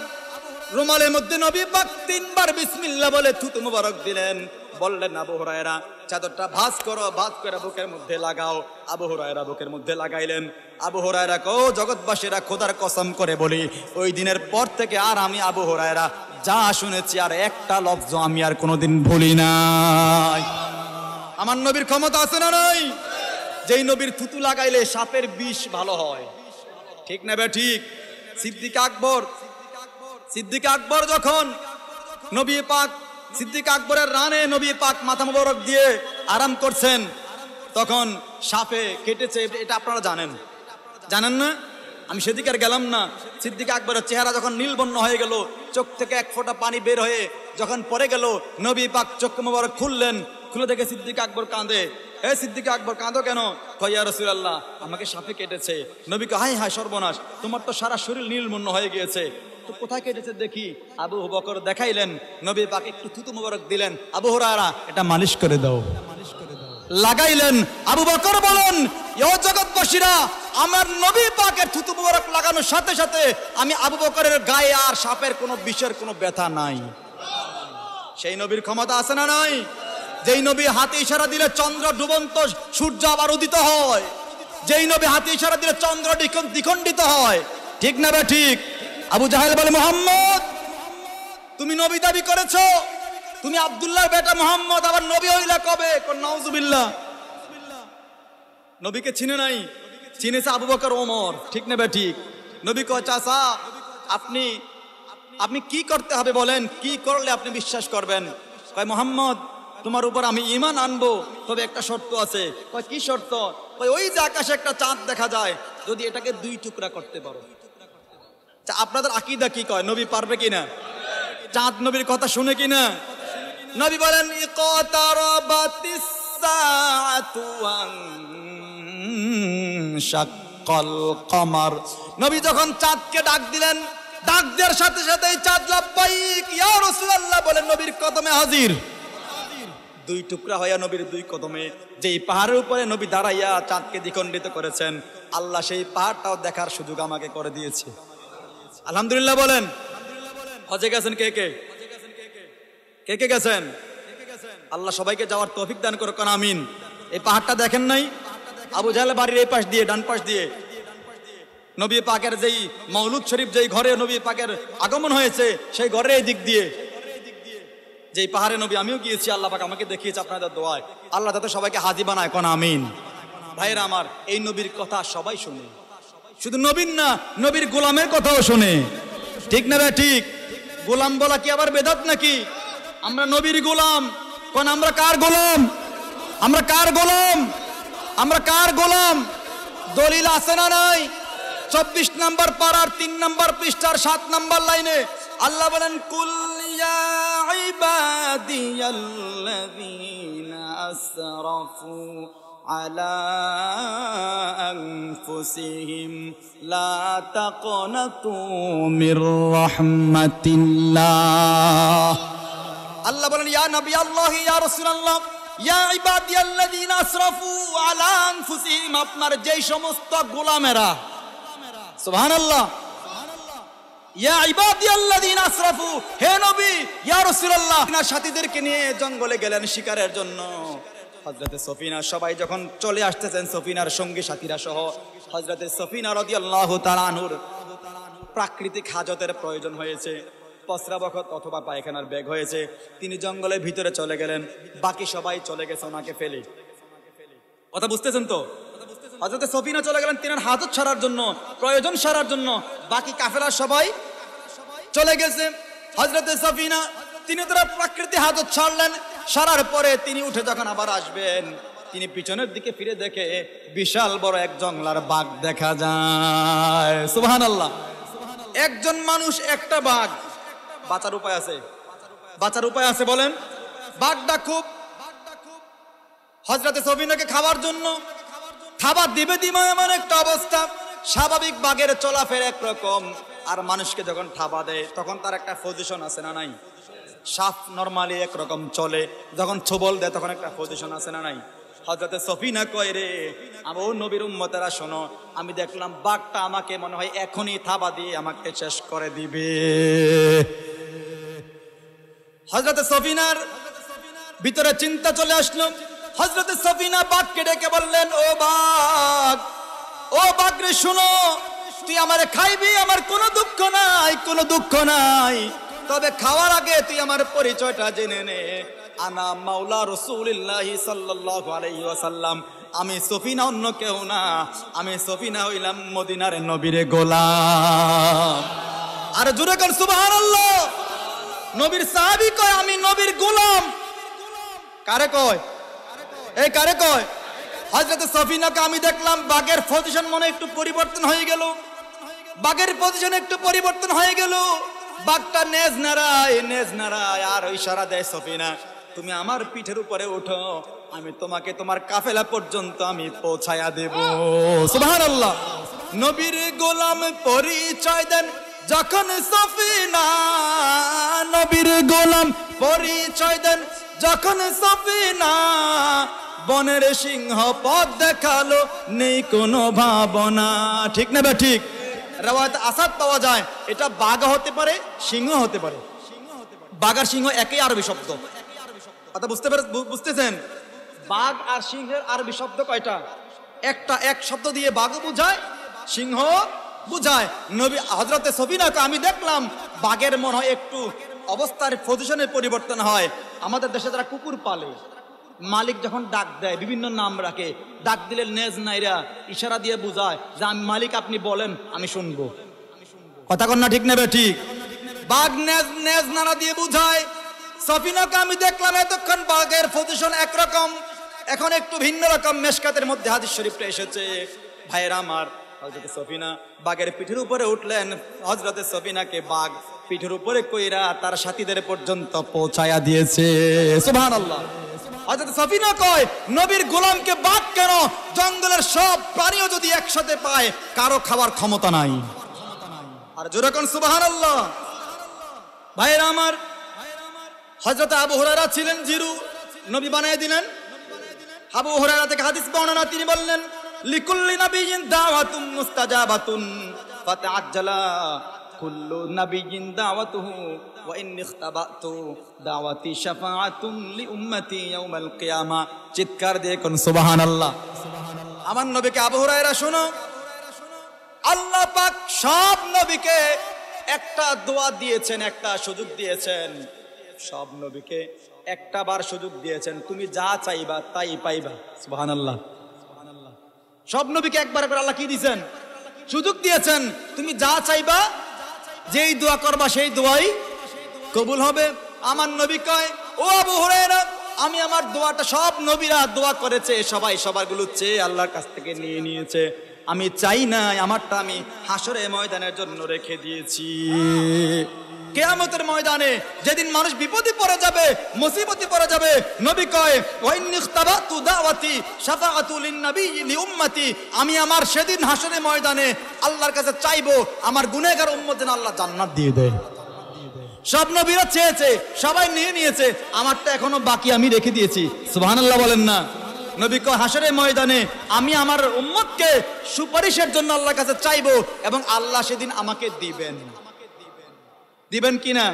রুমালের মধ্যে নবী পাক 3 বার বিসমিল্লাহ বলে থুতু মোবারক দিলেন। বললেন, আবু হুরায়রা, চাদরটা ভাঁজ করো, ভাঁজ করে বুকের মধ্যে লাগাও। আবু হুরায়রা বুকের মধ্যে লাগাইলেন। আবু হুরায়রা কো, জগৎবাসীরা খোদার কসম করে বলি, ওই দিনের পর থেকে আর আমি আবু হুরায়রা যা শুনেছি আর একটা লফজ আমি আর কোনোদিন ভুলি নাই। আমার নবীর ক্ষমতা আছে না নাই? যেই নবীর থুতু লাগাইলে সাপের বিষ ভালো হয়, ঠিক না বে ঠিক? সিদ্দিক আকবর যখন নবী পাক, সিদ্দিক আকবরের রানে নবী পাক মাথা মোবারক দিয়ে আরাম করছেন, তখন সাপে কেটেছে। এটা আপনারা জানেন, জানেন না? আমি সেদিকে আর গেলাম না। সিদ্দিক আকবরের চেহারা যখন নীলবর্ণ হয়ে গেল, চোখ থেকে 1 ফোঁটা পানি বের হয়ে যখন পড়ে গেল, নবী পাক চোখ মোবারক খুললেন। খুলে দেখে সিদ্দিক আকবর কাঁদে। হে সিদ্দিক আকবর, কাঁদো কেন? কয়, ইয়া রাসূলুল্লাহ, আমাকে সাপে কেটেছে। নবী কয়, হায় হায় সর্বনাশ, তোমার তো সারা শরীর নীলবর্ণ হয়ে গিয়েছে। একটু কোথায় কেটেছে দেখি। আবু বকর দেখাইলেন, নবী পাক একটু থুতু মোবারক দিলেন, আবু হুরায়রা এটা মালিশ করে দাও, লাগাইলেন। আবু বকর বলেন, ও জগৎবাসীরা, আমার নবী পাকের থুতু মোবারক লাগানোর সাথে সাথে আমি আবু বকরের গায়ে আর সাপের কোনো বিষের কোনো ব্যথা নাই। সেই নবীর ক্ষমতা আছে না নাই? যেই নবী হাতে ইশারা দিলে চন্দ্র ডুবন্ত, সূর্য আবার উদিত হয়। যেই নবী হাতে ইশারা দিলে চন্দ্র দ্বিখণ্ডিত হয়। ঠিক না বে ঠিক? আবু জাহেল বলে, মুহাম্মদ তুমি নবী দাবি করেছো, তুমি আব্দুল্লাহর বেটা মুহাম্মদ, আবার নবী হইলা কবে? নাউজুবিল্লাহ। নবীকে চিনে নাই, চিনেছে আবু বকর ওমর। ঠিক না বে ঠিক? নবী কয়, চাচা আপনি কি করতে হবে বলেন, কি করলে আপনি বিশ্বাস করবেন? কয়, মুহাম্মদ তোমার উপর আমি ঈমান আনবো, তবে একটা শর্ত আছে। কয়, কি শর্ত? কয়, ওই যে আকাশে একটা চাঁদ দেখা যায়, যদি এটাকে 2 টুকরা করতে পারো। আপনাদের আকীদা কি কয়? নবী পারবে কিনা? চাঁদ নবীর কথা শুনে কিনা? নবী বলেন, ইকতারাবাতিস সাআতু ওয়ানশাক্কাল কমার। নবী যখন চাঁদকে ডাক দিলেন, ডাক দেওয়ার সাথে সাথে চাঁদ লাব্বাইক ইয়া রাসূলুল্লাহ বলেন নবীর কদমে হাজির। 2 টুকরা হইয়া নবীর 2 কদমে। যেই পাহাড়ের উপরে নবী দাঁড়াইয়া চাঁদকে দ্বিখণ্ডিত করেছেন, আল্লাহ সেই পাহাড়টাও দেখার সুযোগ আমাকে করে দিয়েছে। আলহামদুলিল্লাহ বলেন। হজে গেছেন কে কে? কে কে গেছেন? আল্লাহ সবাইকে যাওয়ার তৌফিক দান করুক, আমিন। এই পাহাড়টা দেখেন নাই? আবু জাহেল বাড়ির এই পাশ দিয়ে, ডান পাশ দিয়ে নবী পাকের যেই মওলুদ শরীফ, যেই ঘরে নবী পাকের আগমন হয়েছে, সেই ঘরের এই দিক দিয়ে যেই পাহাড়ে নবী আমিও গিয়েছি, আল্লাহ পাক আমাকে দেখিয়েছে আপনাদের দোয়ায়। আল্লাহ যাতে সবাইকে হাজি বানায়, কোন আমিন। ভাইরা আমার, এই নবীর কথা সবাই শুনে, শুধু নবীর না, নবীর গোলামের কথাও শুনে। ঠিক না ভাই ঠিক? গোলাম বলা কি আবার বেদাত নাকি? আমরা নবীর গোলাম। কোন আমরা কার গোলাম? আমরা কার গোলাম? আমরা কার গোলাম? দলিল আছে না নাই? 24 নম্বর পারার 3 নম্বর পৃষ্ঠার 7 নম্বর লাইনে আল্লাহ বলেন, কুল ইয়া ইবাদিয়াল্লাযীনা আসরাফু আলা আনফুসিহিম লা তাকনাতু মির রাহমাতিল্লাহ। আল্লাহ বলেন, ইয়া নবী আল্লাহ, ইয়া রাসূলুল্লাহ, ইয়া ইবাদিয়াল্লাযীনা আসরাফু আলা আনফুসিহিম, আপনার যেই সমস্ত গোলামেরা, সুবহানাল্লাহ, ইয়া ইবাদিয়াল্লাযীনা আসরাফু, হে নবী, ইয়া রাসূলুল্লাহ, আপনার সাথীদেরকে নিয়ে জঙ্গলে গেলেন শিকারের জন্য। হযরতে সফিনা সবাই যখন চলে আসতেছেন, সফিনার সঙ্গী সাথীরা সহ, হযরতে সফিনা রাদিয়াল্লাহু তাআলা আনহুর প্রাকৃতিক হাজতের প্রয়োজন হয়েছে, প্রস্রাব অথবা পায়খানার বেগ হয়েছে, তিনি জঙ্গলের ভিতরে চলে গেলেন। বাকি সবাই চলে গেছে ওনাকে ফেলে। কথা বুঝতেছেন তো? হযরতে সফিনা চলে গেলেন তিনার হাজত সারার জন্য, প্রয়োজন সারার জন্য। বাকি কাফেলার সবাই চলে গেছে। হযরতে সফিনা তিনি তার প্রাকৃতিক হাজত ছাড়লেন। সারার পরে তিনি উঠে যখন আবার আসবেন, তিনি পিছনের দিকে ফিরে দেখে বিশাল বড় এক জংলার বাঘ দেখা যায়। সুবহানাল্লাহ। একজন মানুষ একটা বাঘ, বাঁচার উপায় আছে? বাঁচার উপায় আছে বলেন? বাঘটা খুব হযরতে সফিনাকে খাওয়ার জন্য খাবার দিবে দিবে এমন একটা অবস্থা। স্বাভাবিক বাঘের চলাফেরা একরকম, আর মানুষকে যখন খাবার দেয় তখন তার একটা পজিশন আছে না নাই? সাপ নরমালি একরকম চলে, যখন ছবল দেয় তখন একটা পজিশন আছে না নাই? হযরতে সফিনা কয়, রে ও নবীর উম্মতেরা শোনো, আমি দেখলাম বাঘটা আমাকে মনে হয় এখনই থাবা দিয়ে আমাকে শেষ করে দিবে। হযরতে সফিনার ভিতরে চিন্তা চলে আসলো। হযরতে সফিনা বাঘকে ডেকে বললেন, ও বাঘ, ও বাঘ রে শোনো, তুই আমারে খাইবি, আমার কোনো দুঃখ নাই, কোনো দুঃখ নাই, তবে খাওয়ার আগে তুই আমার পরিচয়টা জেনে নে। আনা মাওলা রাসূলুল্লাহি সাল্লাল্লাহু আলাইহি ওয়াসাল্লাম, আমি সফিনা অন্য কেউ না, আমি সফিনা হইলাম মদিনার নবীর গোলাম। আর জোরে কর সুবহানাল্লাহ। নবীর সাহাবী কয়, আমি নবীর গোলাম। কারে কয়? এই কারে কয়? হযরতে সফিনাকে আমি দেখলাম বাঘের পজিশন মনে একটু পরিবর্তন হয়ে গেল, বাঘের পজিশন একটু পরিবর্তন হয়ে গেল। বাঘটা নেজ নাড়ায় আর ইশারা দেয়, সফিনা তুমি আমার পিঠের উপরে ওঠো, আমি তোমাকে তোমার কাফেলা পর্যন্ত আমি পৌঁছায়া দেব। সুবহানাল্লাহ। নবীর গোলাম পরিচয় দেন যখন সফিনা নবীর গোলাম পরিচয় দেন, যখন সফিনা বনের সিংহ পথ দেখালো, নেই কোনো ভাবনা। ঠিক না ঠিক? রাওয়াত আসাদ পাওয়া যায়, এটা বাঘ হতে পারে, সিংহ হতে পারে। বাঘ আর সিংহ একই আরবি শব্দ, কথা বুঝতেছেন? বাঘ আর সিংহের আরবি শব্দ কয়টা? একটা। এক শব্দ দিয়ে বাঘ বুঝায়, সিংহ বুঝায়। নবী হযরতে সফিনাকে আমি দেখলাম, বাঘের মনে হয় একটু অবস্থার পজিশনের পরিবর্তন হয়। আমাদের দেশে যারা কুকুর পালে, মালিক যখন ডাক দেয় বিভিন্ন নাম রাখে, ডাক দিলে নেজ নাইরা ইশারা দিয়ে বুঝায় যে আমি মালিক, আপনি বলেন আমি শুনবো। কথা কন না ঠিক নেবে ঠিক? বাঘ নেজ নেজ নাড়া দিয়ে বুঝায়। সফিনাকে আমি দেখলাম এতক্ষণ বাঘের পজিশন একরকম, এখন একটু ভিন্ন রকম। মেশকাতের মধ্যে হাদিস শরীফটা এসেছে। ভাইরা আমার, হযরতে সফিনা বাঘের পিঠের উপরে উঠলেন। হযরতে সফিনাকে বাঘ পিঠের উপরে কইরা তার সাথীদের পর্যন্ত পৌঁছায়া দিয়েছে। সুবহানাল্লাহ। হযরত সফিনা কয়, নবীর গোলামকে বাঘ কেন? জঙ্গলের সব প্রাণীও যদি একসাথে পায়, কারো খাবার ক্ষমতা নাই। আর জোরে কোন সুবহানাল্লাহ। ভাইরা আমার, হযরত আবু হুরায়রা ছিলেন জিরু, নবী বানিয়ে দিলেন। আবু হুরায়রা থেকে হাদিস বর্ণনা, তিনি বললেন, লিকুল্লি নাবিয়্যিন দাওয়াতুন মুস্তাজাবাতুন ফাতাআজ্জালা কুল্লু নাবিয়্যিন দাওয়াতুহু ওয়া ইন্নী ইখতাবাতু দাওয়াতি শাফাআতুন লিউম্মতি ইয়াউমাল কিয়ামা। চিৎকার দিয়ে কোন সুবহানাল্লাহ। আমার নবীকে আবু হুরায়রা শোনো, আল্লাহ পাক সব নবীকে একটা দোয়া দিয়েছেন, একটা সুযোগ দিয়েছেন। সব নবীকে একটা বার সুযোগ দিয়েছেন, তুমি যা চাইবা তাই পাইবা। সুবহানাল্লাহ। সব নবীকে একবার করে আল্লাহ কি দিয়েছেন? সুযোগ দিয়েছেন। তুমি যা চাইবা, যেই দোয়া করবা সেই দোয়াই কবুল হবে। আমার নবী কয়, ও আবু হুরায়রা, আমি আমার দোয়াটা, সব নবীরা দোয়া করেছে, সবাই সবারগুলো চেয়ে আল্লাহর কাছ থেকে নিয়ে নিয়েছে। আমি চাই না, আমারটা আমি হাসরে ময়দানের জন্য রেখে দিয়েছি। কিয়ামতের ময়দানে যেদিন মানুষ বিপদে পড়ে যাবে, মুসিবতে পড়ে যাবে, নবী কয়, ওয়া ইন্নী ইখতাবাতু দাওয়াতি শাফাআতু লিন-নাবিয়্যি লিউম্মতি, আমি আমার সেদিন হাসরে ময়দানে আল্লাহর কাছে চাইবো আমার গুনাহগার উম্মত যেন আল্লাহ জান্নাত দিয়ে দেয়। সব নবীরা চেয়েছে, সবাই নিয়ে নিয়েছে, আমারটা এখনো বাকি, আমি রেখে দিয়েছি। সুবহানাল্লাহ বলেন না? নবী কয়, হাসরের ময়দানে আমি আমার উম্মতকে সুপারিশের জন্য আল্লাহর কাছে চাইবো, এবং আল্লাহ সেদিন আমাকে দিবেন। দিবেন কিনা?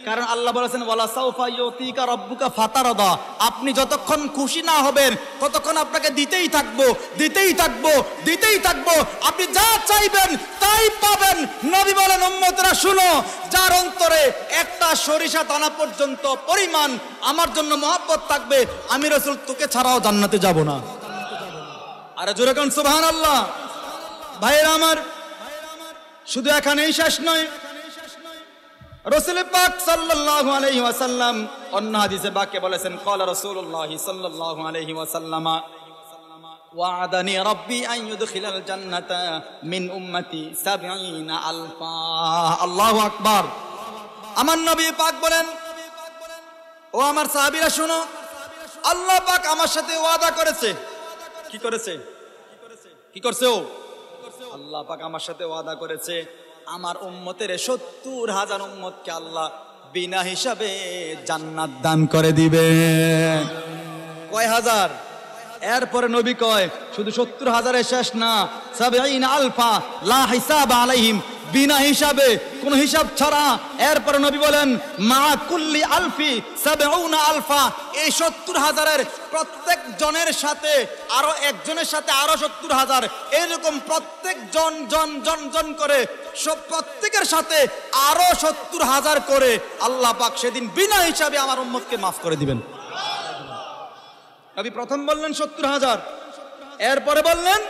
কারণ আল্লাহ বলেছেন, ওয়ালা সাউফা ইউতিকা রাব্বুকা ফাতারদা, আপনি যতক্ষণ খুশি না হবেন ততক্ষণ আপনাকে দিতেই থাকবো, দিতেই থাকবো, দিতেই থাকবো। আপনি যা চাইবেন তাই পাবেন। নবী বলেন, উম্মতরা শুনো, যার অন্তরে একটা সরিষা দানা পর্যন্ত পরিমাণ আমার জন্য মহব্বত থাকবে, আমি রাসূল তোকে ছাড়াও জান্নাতে যাব না। আরে জোরে কোন সুবহানাল্লাহ। ভাইরা আমার, শুধু এখানেই শেষ নয়। রাসূল পাক সাল্লাল্লাহু আলাইহি ওয়াসাল্লাম অন্য হাদিসে বাক্যে বলেছেন, ক্বালা রাসূলুল্লাহ সাল্লাল্লাহু আলাইহি ওয়াসাল্লাম, ওয়া'আদানি রাব্বি আন ইউদখিলাল জান্নাতা মিন উম্মতি ৭০ আলফা। আল্লাহু আকবার। আমার নবী পাক বলেন, ও আমার সাহাবীরা শুনো, আল্লাহ পাক আমার সাথে ওয়াদা করেছে। কি করেছে? কি করছে? ও আল্লাহ পাক আমার সাথে ওয়াদা করেছে, আমার উম্মতের ৭০,০০০ উম্মতকে আল্লাহ বিনা হিসাবে জান্নাত দান করে দিবে। কয় হাজার? এরপরে নবী কয়, শুধু ৭০,০০০ শেষ না, ৭০ আলফা লা হিসাব আলাইহিম, বিনা হিসাবে, কোন হিসাব ছাড়া। এরপরে নবী বলেন, মা কুল্লি আলফি ৭০ আলফা, এই ৭০,০০০-এর প্রত্যেক জনের সাথে আরো একজনের সাথে আরো ৭০,০০০, এরকম প্রত্যেক জন করে সব প্রত্যেকের সাথে আরো ৭০,০০০ করে আল্লাহ পাক সেদিন বিনা হিসাবে আমার উম্মতকে মাফ করে দিবেন। নবী প্রথম বললেন ৭০,০০০, এরপরে বললেন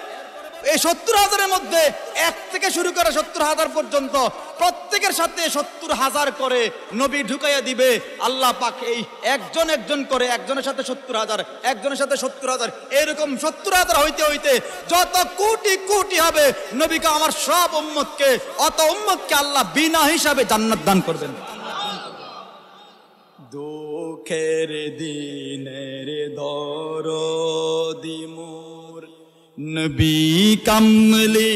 এই ৭০,০০০-এর মধ্যে এক থেকে শুরু করে ৭০,০০০ পর্যন্ত প্রত্যেকের সাথে ৭০,০০০ করে নবী ঢুকাইয়া দিবে আল্লাহ পাক। এই একজন করে, একজনের সাথে ৭০,০০০, একজনের সাথে ৭০,০০০, এরকম ৭০,০০০ হইতে হইতে যত কোটি কোটি হবে, নবীকে আমার সব উম্মতকে, অত উম্মতকে আল্লাহ বিনা হিসাবে জান্নাত দান করবেন। দুঃখের দিনের দরদি মোর নবী কামলি,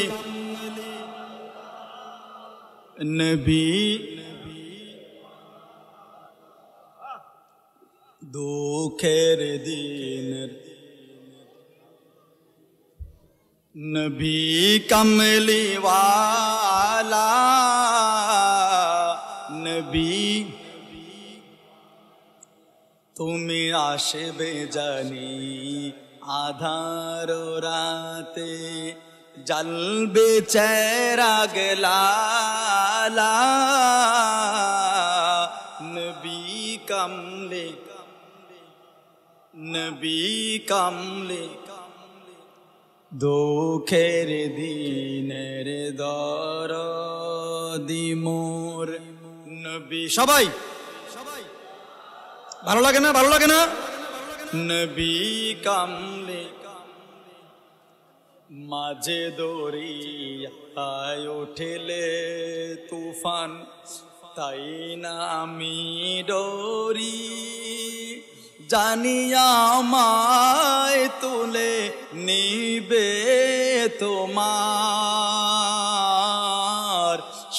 দুঃখের দিনের নবী কমলিওয়ালা নবী তুমি আসবে জানি আধার রাতে জ্বলবে চেরাগ লালা নবী কমলে নবী কমলে দুঃখের দিনের দরদি মোর নবী সবাই ভালো লাগে না ভালো লাগে না নবী কামলে মাঝে দরিয়ায় উঠেলে তুফান তাই না আমি ডরি জানিয়া আমায় তুলে নিবে তোমার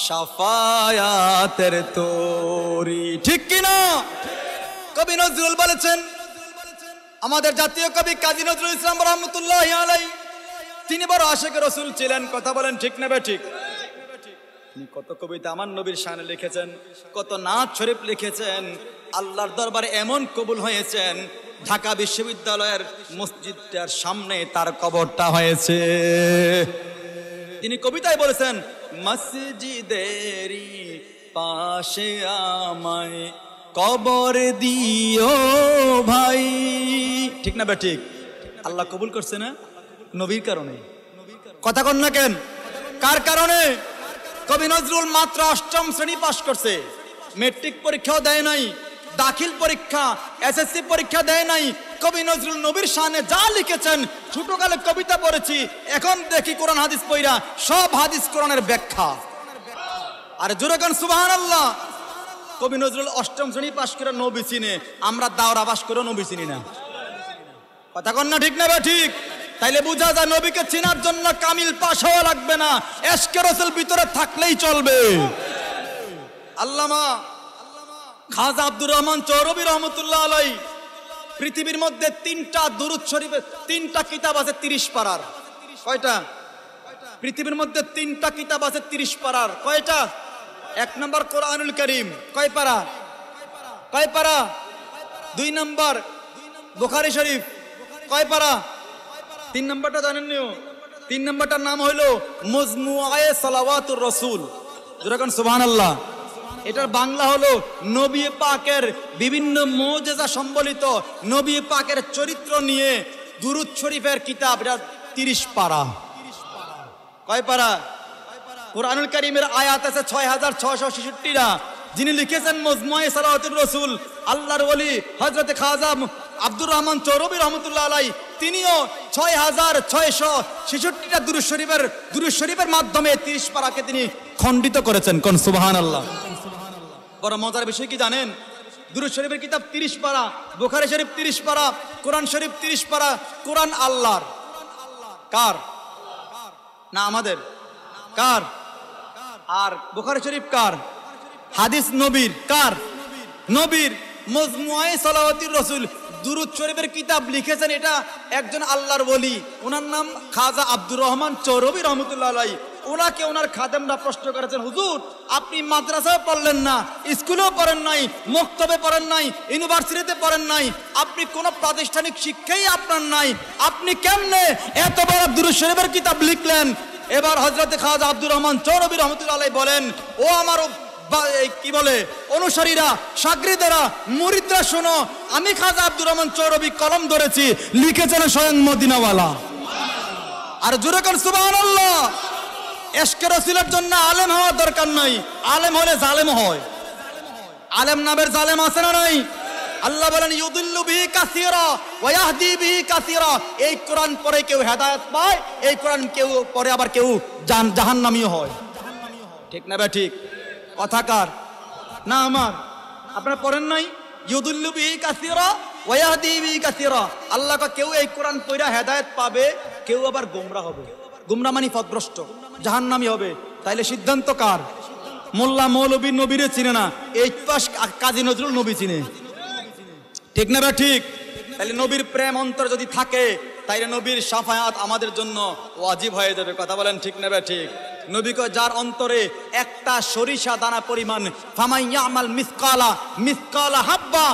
শাফায়াতের তোরি ঠিক কিনা কবি নজরুল বলেছেন আমাদের জাতীয় কবি কাজী নজরুল ইসলাম রহমতুল্লাহি আলাইহি তিনি বড় আশিক রাসূল ছিলেন কথা বলেন ঠিক না ঠিক তিনি কত কবিতা আমার নবীর শানে লিখেছেন কত নাত শরীফ লিখেছেন আল্লাহর দরবারে এমন কবুল হয়েছেন ঢাকা বিশ্ববিদ্যালয়ের মসজিদটার সামনে তার কবরটা হয়েছে তিনি কবিতায় বলেছেন মসজিদেরই পাশে আমায় কবর দিও ভাই ঠিক না ঠিক আল্লাহ কবুল করছে না নবীর কারণে কথা কন না কেন কার কারণে কবি নজরুল মাত্র ৮ম শ্রেণী পাশ করছে মেট্রিক পরীক্ষাও দেয় নাই দাখিল পরীক্ষা এসএসসি পরীক্ষা দেয় নাই কবি নজরুল নবীর শানে যা লিখেছেন ছোটকালে কবিতা পড়েছি এখন দেখি কোরআন হাদিস পড়া সব হাদিস কোরআনের ব্যাখ্যা আর জোরে কোন সুবহানাল্লাহ কবি নজরুল ৮ম শ্রেণী পাশ করে নবী চিনে আমরা দাওরা পাশ করে নবী চিনি না কথা কন না ঠিক না ঠিক তাইলে বোঝা যায় নবীকে চেনার জন্য কামিল পাশ হওয়া লাগবে না ইশকে রাসূল ভিতরে থাকলেই চলবে আল্লামা খাজা আব্দুর রহমান চৌরবী রহমতুল্লাহ আলাইহি পৃথিবীর মধ্যে ৩টা দুরূদ শরীফের ৩টা কিতাব আছে ৩০ পারার কয়টা পৃথিবীর মধ্যে ৩টা কিতাব আছে ৩০ পারার কয়টা ১ নম্বর কোরআনুল কারীম কয় পারা ২ নম্বর বুখারী শরীফ কয় পারা ৩ নম্বরটা জানেন নিও ৩ নম্বরটার নাম হলো মজমুআয়ে সালাওয়াতুর রাসূল যেরকম সুবহানাল্লাহ এটার বাংলা হলো নবী পাকের বিভিন্ন মুজিজা সম্বলিত নবী পাকের চরিত্র নিয়ে দুরূদ শরীফের কিতাব এটা ৩০ পারা কয় পারা কোরআনুল কারীমের আয়াত আছে ৬৬৬৬টা যিনি লিখেছেন মজমুআয়ে সালাওয়াতুর রাসূল আল্লাহর ওলি হযরত খাজা আব্দুর রহমান চৌরবী রহমতুল্লাহ আলাইহি তিনিও ৬৬৬৬টা দুরূদ শরীফের মাধ্যমে ৩০ পারাকে তিনি খণ্ডিত করেছেন কোন সুবহানাল্লাহ বড় মজার বিষয় কি জানেন দুরূদ শরীফের কিতাব ৩০ পারা বুখারী শরীফ ৩০ পারা কোরআন শরীফ ৩০ পারা কোরআন আল্লাহর কার না আমাদের কার আর বুখারী শরীফ কার হাদিস নবীর কার নবীর মজমুআয়ে সালাওয়াতুর রাসূল দুরূদ শরীফের কিতাব লিখেছেন এটা একজন আল্লাহর ওলি ওনার নাম খাজা আব্দুর রহমান চৌরবী রহমতুল্লাহ আলাইহি ওনাকে ওনার খাদেমরা প্রশ্ন করেছেন হুজুর আপনি মাদ্রাসায় পড়লেন না স্কুলেও পড়েন নাই মক্তবে পড়েন নাই ইউনিভার্সিটিতে পড়েন নাই আপনি কোনো প্রাতিষ্ঠানিক শিক্ষাই আপনার নাই আপনি কেমনে এত বড় দুরূদ শরীফের কিতাব লিখলেন এবার হযরত খাজা আব্দুর রহমান চৌরবী রহমতুল্লাহ আলাইহি বলেন ও আমার কি বলে অনুসারীরা শাগরিদেরা মুরিদরা শোনো আমি খাজা আব্দুর রহমান চৌরবী কলম ধরেছি লিখেছেন স্বয়ং মদিনাওয়ালা আর জোরে কোন সুবহানাল্লাহ ইশকে রাসূলের জন্য আলেম হওয়ার দরকার নাই আলেম হলে জালেম হয় আলেম নামের জালেম আছে না নাই আল্লাহ বলেন ইউদিল্লু বিহি কাসীরা ওয়া ইয়াহদি বিহি কাসীরা এই কোরআন পড়ে কেউ হেদায়েত পায় এই কোরআন কেউ পড়ে আবার কেউ জাহান্নামী হয় ঠিক না ঠিক কথাকার না আমার আপনারা পড়েন নাই ইউদিল্লু বিহি কাসীরা ওয়া ইয়াহদি বিহি কাসীরা আল্লাহ কেউ এই কোরআন পড়ে হেদায়েত পাবে কেউ আবার গোমরা হবে গোমরা মানে পথভ্রষ্ট জাহান্নামী হবে তাইলে সিদ্ধান্ত কার মোল্লা মৌলবী নবীরে চিনে না এই পাশ কাজী নজরুল নবী চিনে ঠিক না ঠিক? তাহলে নবীর প্রেম অন্তরে যদি থাকে তাইলে নবীর শাফায়াত আমাদের জন্য ওয়াজিব হয়ে যাবে। কথা বলেন ঠিক না ঠিক? নবীকে যার অন্তরে একটা সরিষা দানা পরিমাণ ফামাইয়ামাল মিসকালা হাব্বা